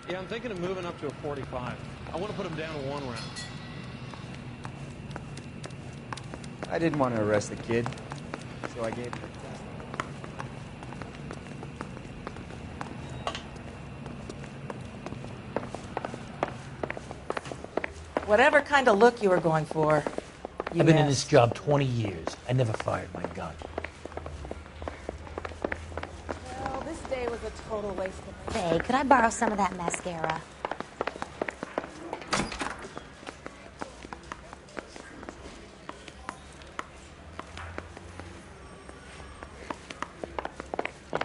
Yeah, I'm thinking of moving up to a 45. I want to put him down to 1 round. I didn't want to arrest the kid, so I gave him a test. it. Whatever kind of look you were going for, you I've been in missed. this job 20 years. I never fired my gun. Well, this day was a total waste of my Hey, could I borrow some of that mascara?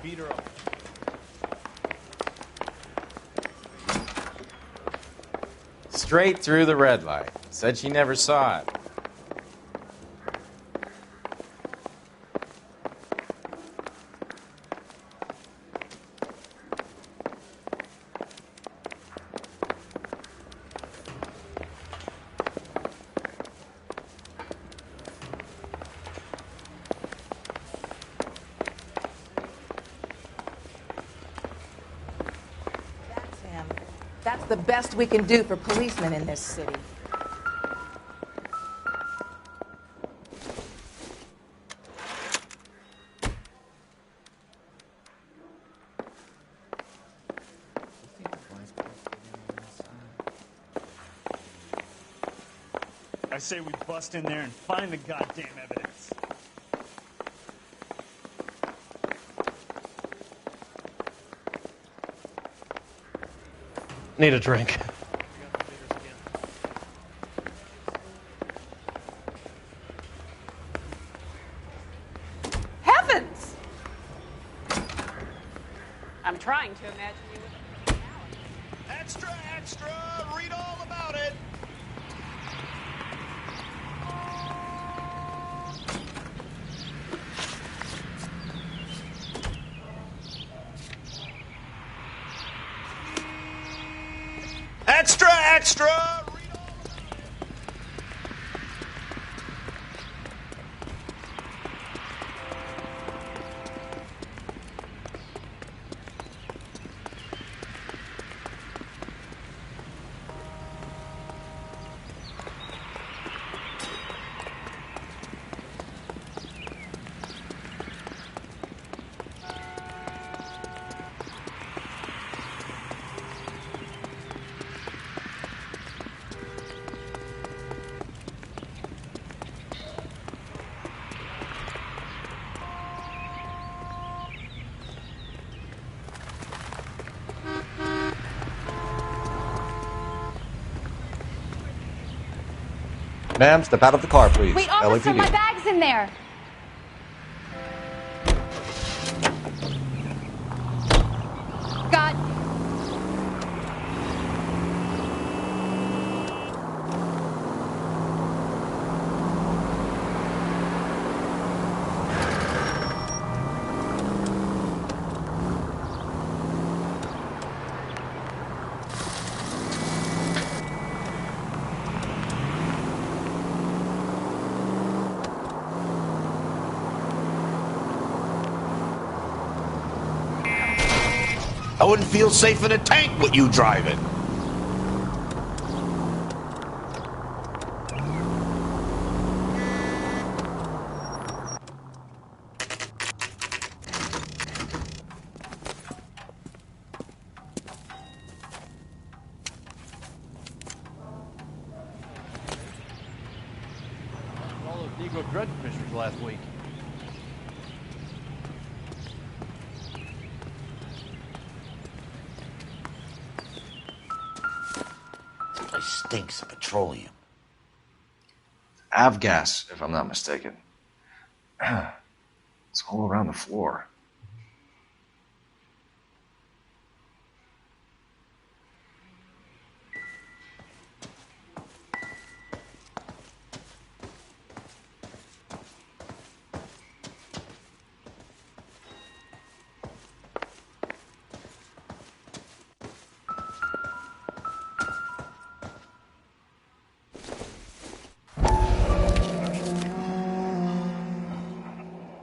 Beat her up. Straight through the red light. Said she never saw it. That's him. That's the best we can do for policemen in this city. I say we bust in there and find the goddamn evidence. Need a drink. Heavens! I'm trying to imagine you with Extra, extra! Read all about it! Extra, extra! Ma'am, step out of the car, please. Wait, officer, LAPD. my bag's in there. Got. I wouldn't feel safe in a tank with you driving. All those Negro Drug Commissioners last week. This place stinks of petroleum. Avgas, if I'm not mistaken. It's all around the floor.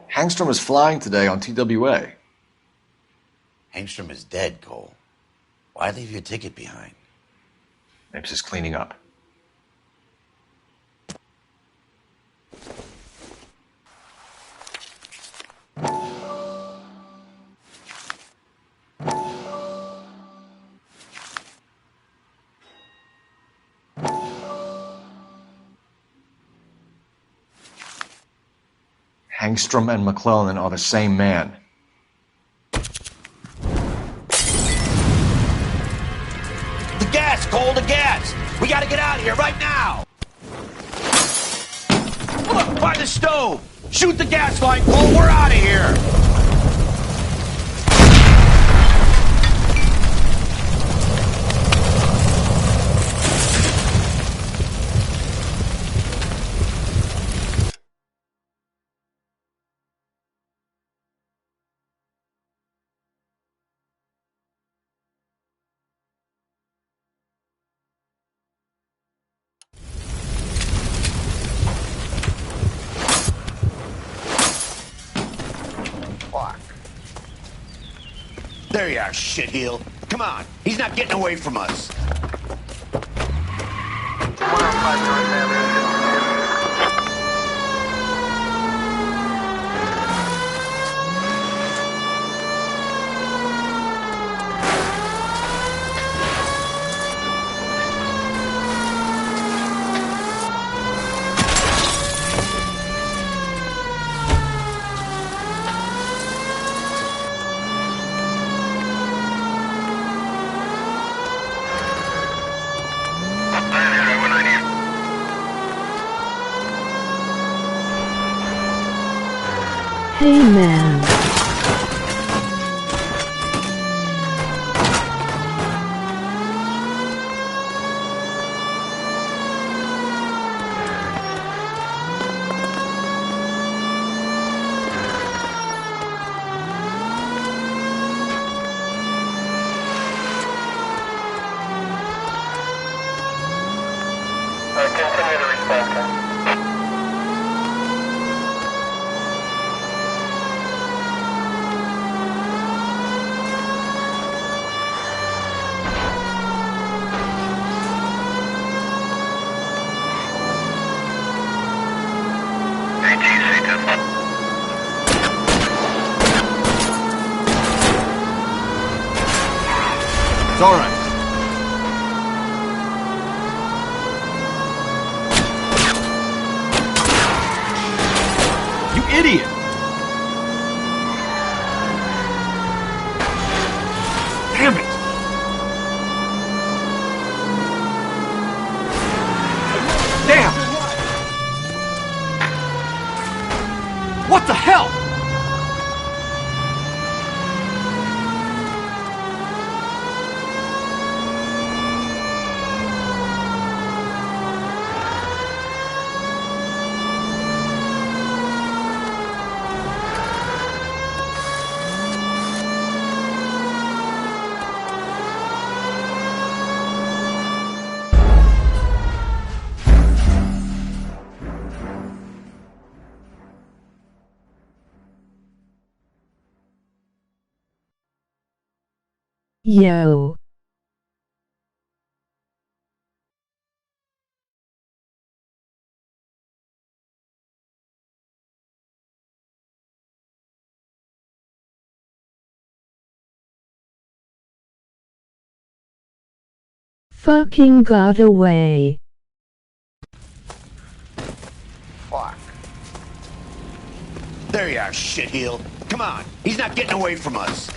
Hangstrom is flying today on TWA. Hangstrom is dead, Cole. Why leave your ticket behind? Mapes is cleaning up. Hangstrom and McClellan are the same man. The gas, Cole, the gas! We gotta get out of here right now! Look, by the stove! Shoot the gas line, Cole, we're out of here! There you are, shitheel. Come on, he's not getting away from us. Hey man. Continue to respond. It's all right. You idiot! Damn it! Damn! What the hell? Yo. Fucking got away. Fuck. There you are, shitheel. Come on, he's not getting away from us.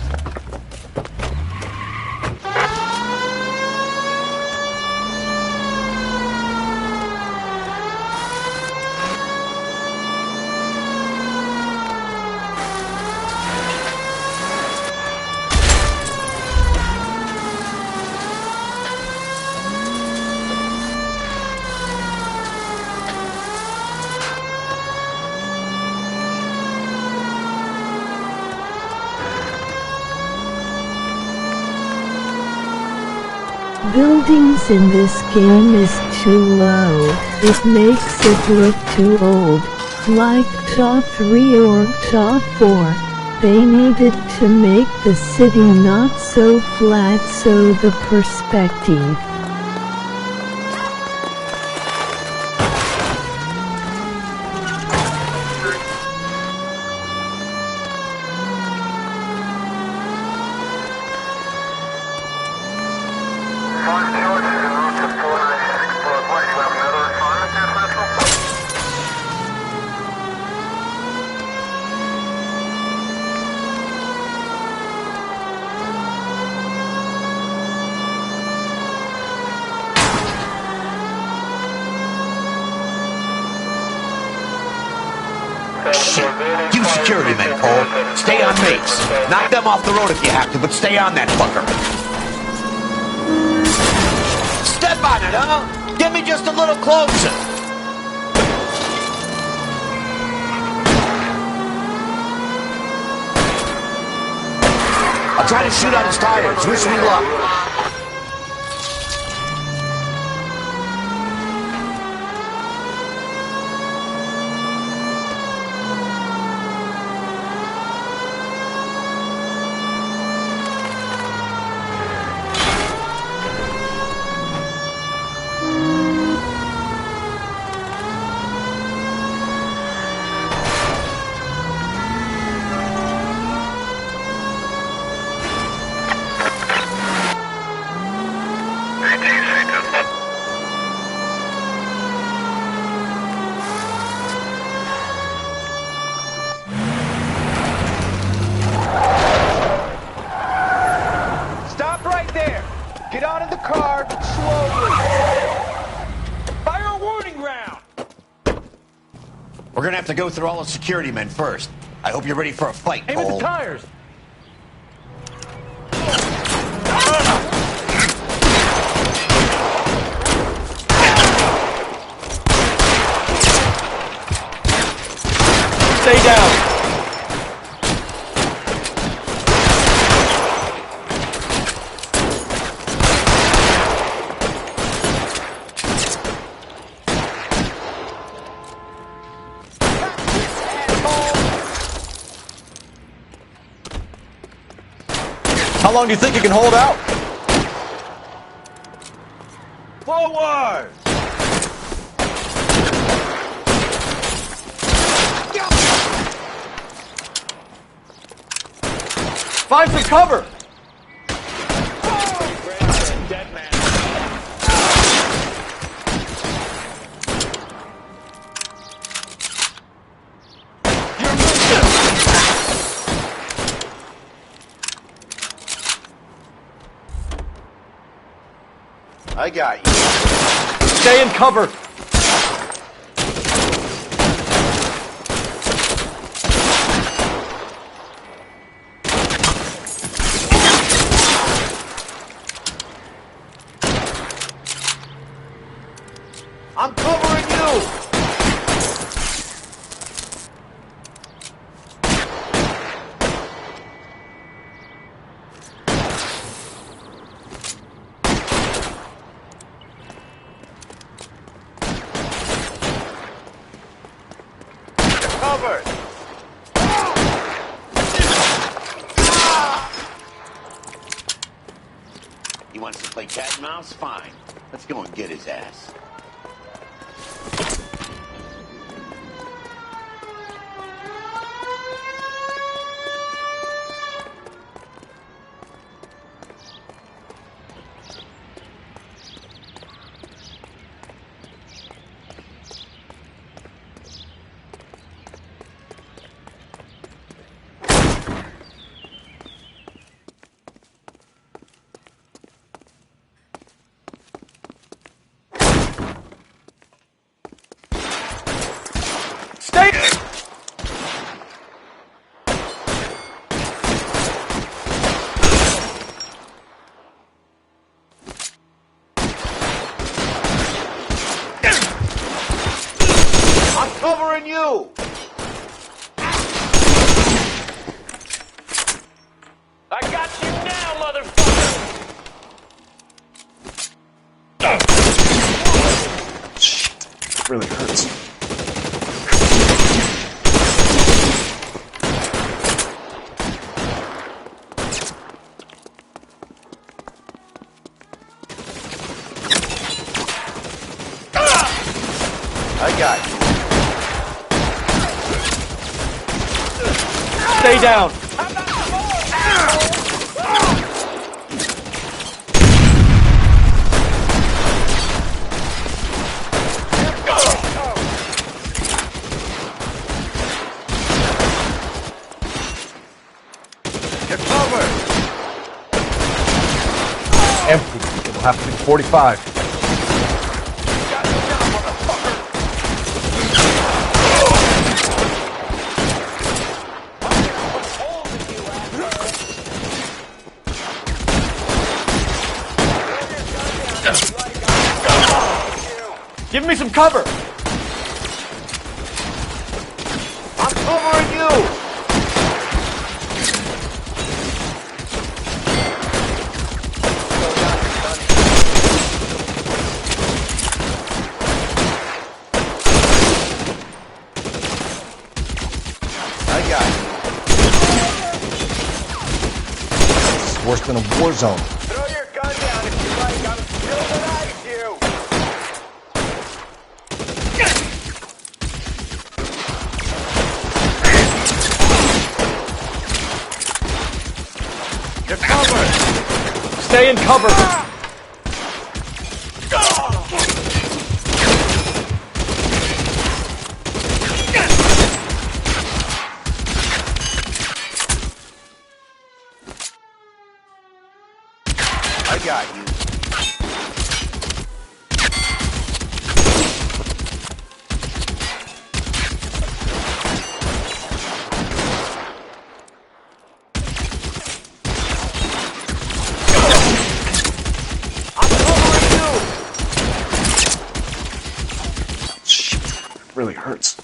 Buildings in this game is too low. It makes it look too old. Like Top 3 or Top 4. They needed to make the city not so flat, so the perspective. Shit. You security men, Cole. Stay on Mapes. Knock them off the road if you have to, but stay on that fucker. Step on it, huh? Get me just a little closer. I'll try to shoot out his tires. Wish me luck. Get out of the car, slowly. Fire a warning round. We're gonna have to go through all the security men first. I hope you're ready for a fight, Aim at Cole. the tires. Stay down. How long do you think you can hold out? Forward! Find some cover! I got you. Stay in cover. I'm covering you. Covered. He wants to play cat and mouse? Fine. Let's go and get his ass. Covering you! I got you now, motherfucker! Shit, it really hurts. got you. Stay down. Get covered! Empty. It'll have to be 45. Give me some cover! I'm covering you! I got you. It's worse than a war zone. Throw your gun down if you like. I'm still alive, you! Get covered! Stay in cover! I got you. Shit, it really hurts.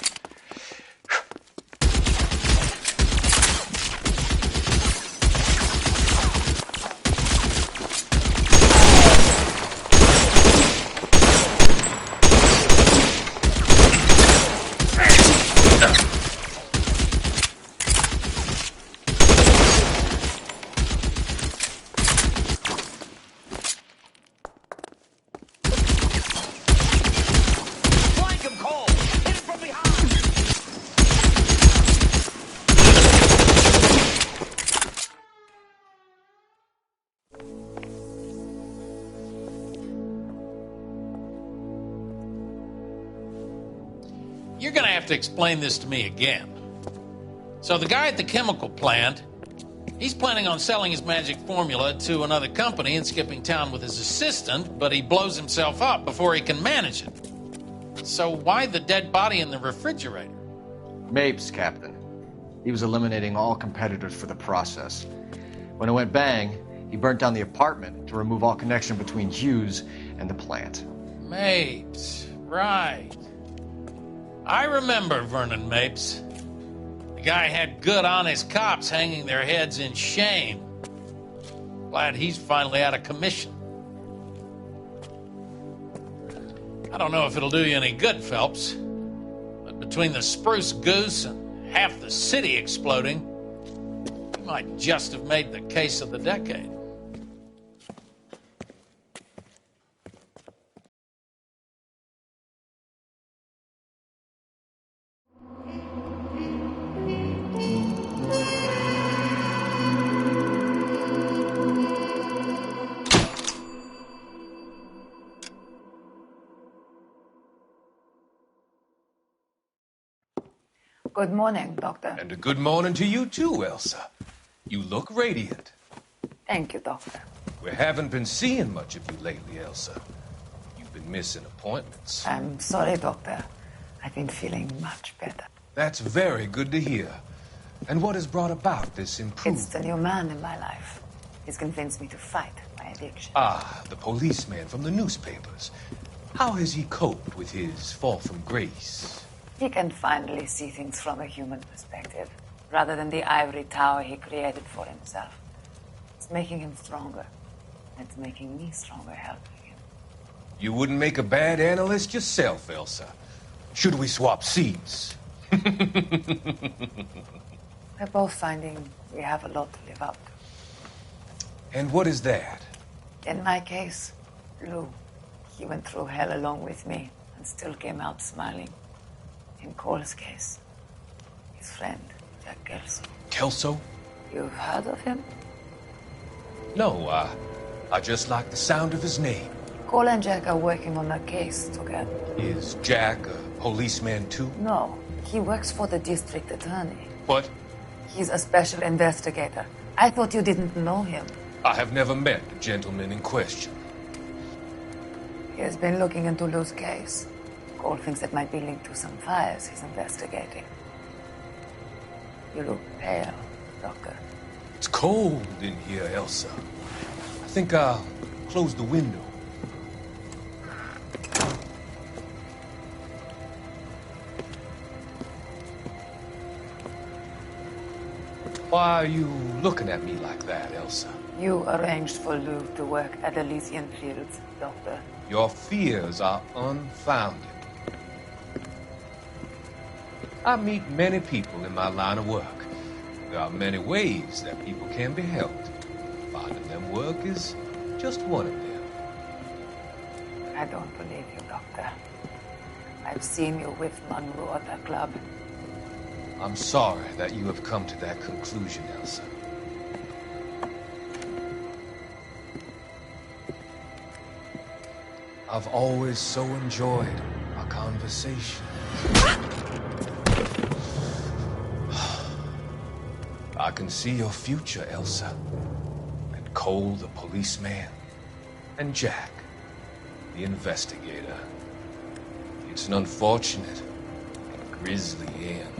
You're gonna have to explain this to me again. So the guy at the chemical plant, he's planning on selling his magic formula to another company and skipping town with his assistant, but he blows himself up before he can manage it. So why the dead body in the refrigerator? Mapes, Captain. He was eliminating all competitors for the process. When it went bang, he burnt down the apartment to remove all connection between Hughes and the plant. Mapes, right. I remember Vernon Mapes. The guy had good, honest cops hanging their heads in shame. Glad he's finally out of commission. I don't know if it'll do you any good, Phelps, but between the spruce goose and half the city exploding, you might just have made the case of the decade. Good morning, Doctor. And a good morning to you too, Elsa. You look radiant. Thank you, Doctor. We haven't been seeing much of you lately, Elsa. You've been missing appointments. I'm sorry, Doctor. I've been feeling much better. That's very good to hear. And what has brought about this improvement? It's the new man in my life. He's convinced me to fight my addiction. Ah, the policeman from the newspapers. How has he coped with his fall from grace? He can finally see things from a human perspective, rather than the ivory tower he created for himself. It's making him stronger. It's making me stronger helping him. You wouldn't make a bad analyst yourself, Elsa. Should we swap seats? We're both finding we have a lot to live up to. And what is that? In my case, Lou. He went through hell along with me and still came out smiling. In Cole's case, his friend, Jack Kelso. Kelso? You've heard of him? No, I just like the sound of his name. Cole and Jack are working on a case together. Is Jack a policeman too? No, he works for the district attorney. What? He's a special investigator. I thought you didn't know him. I have never met the gentleman in question. He has been looking into Lou's case. Cole thinks it might be linked to some fires he's investigating. You look pale, Doctor. It's cold in here, Elsa. I think I'll close the window. Why are you looking at me like that, Elsa? You arranged for Lou to work at Elysian Fields, Doctor. Your fears are unfounded. I meet many people in my line of work. There are many ways that people can be helped. Finding them work is just one of them. I don't believe you, Doctor. I've seen you with Monroe at the club. I'm sorry that you have come to that conclusion, Elsa. I've always so enjoyed our conversation. I can see your future, Elsa. And Cole, the policeman. And Jack, the investigator. It's an unfortunate and grisly end.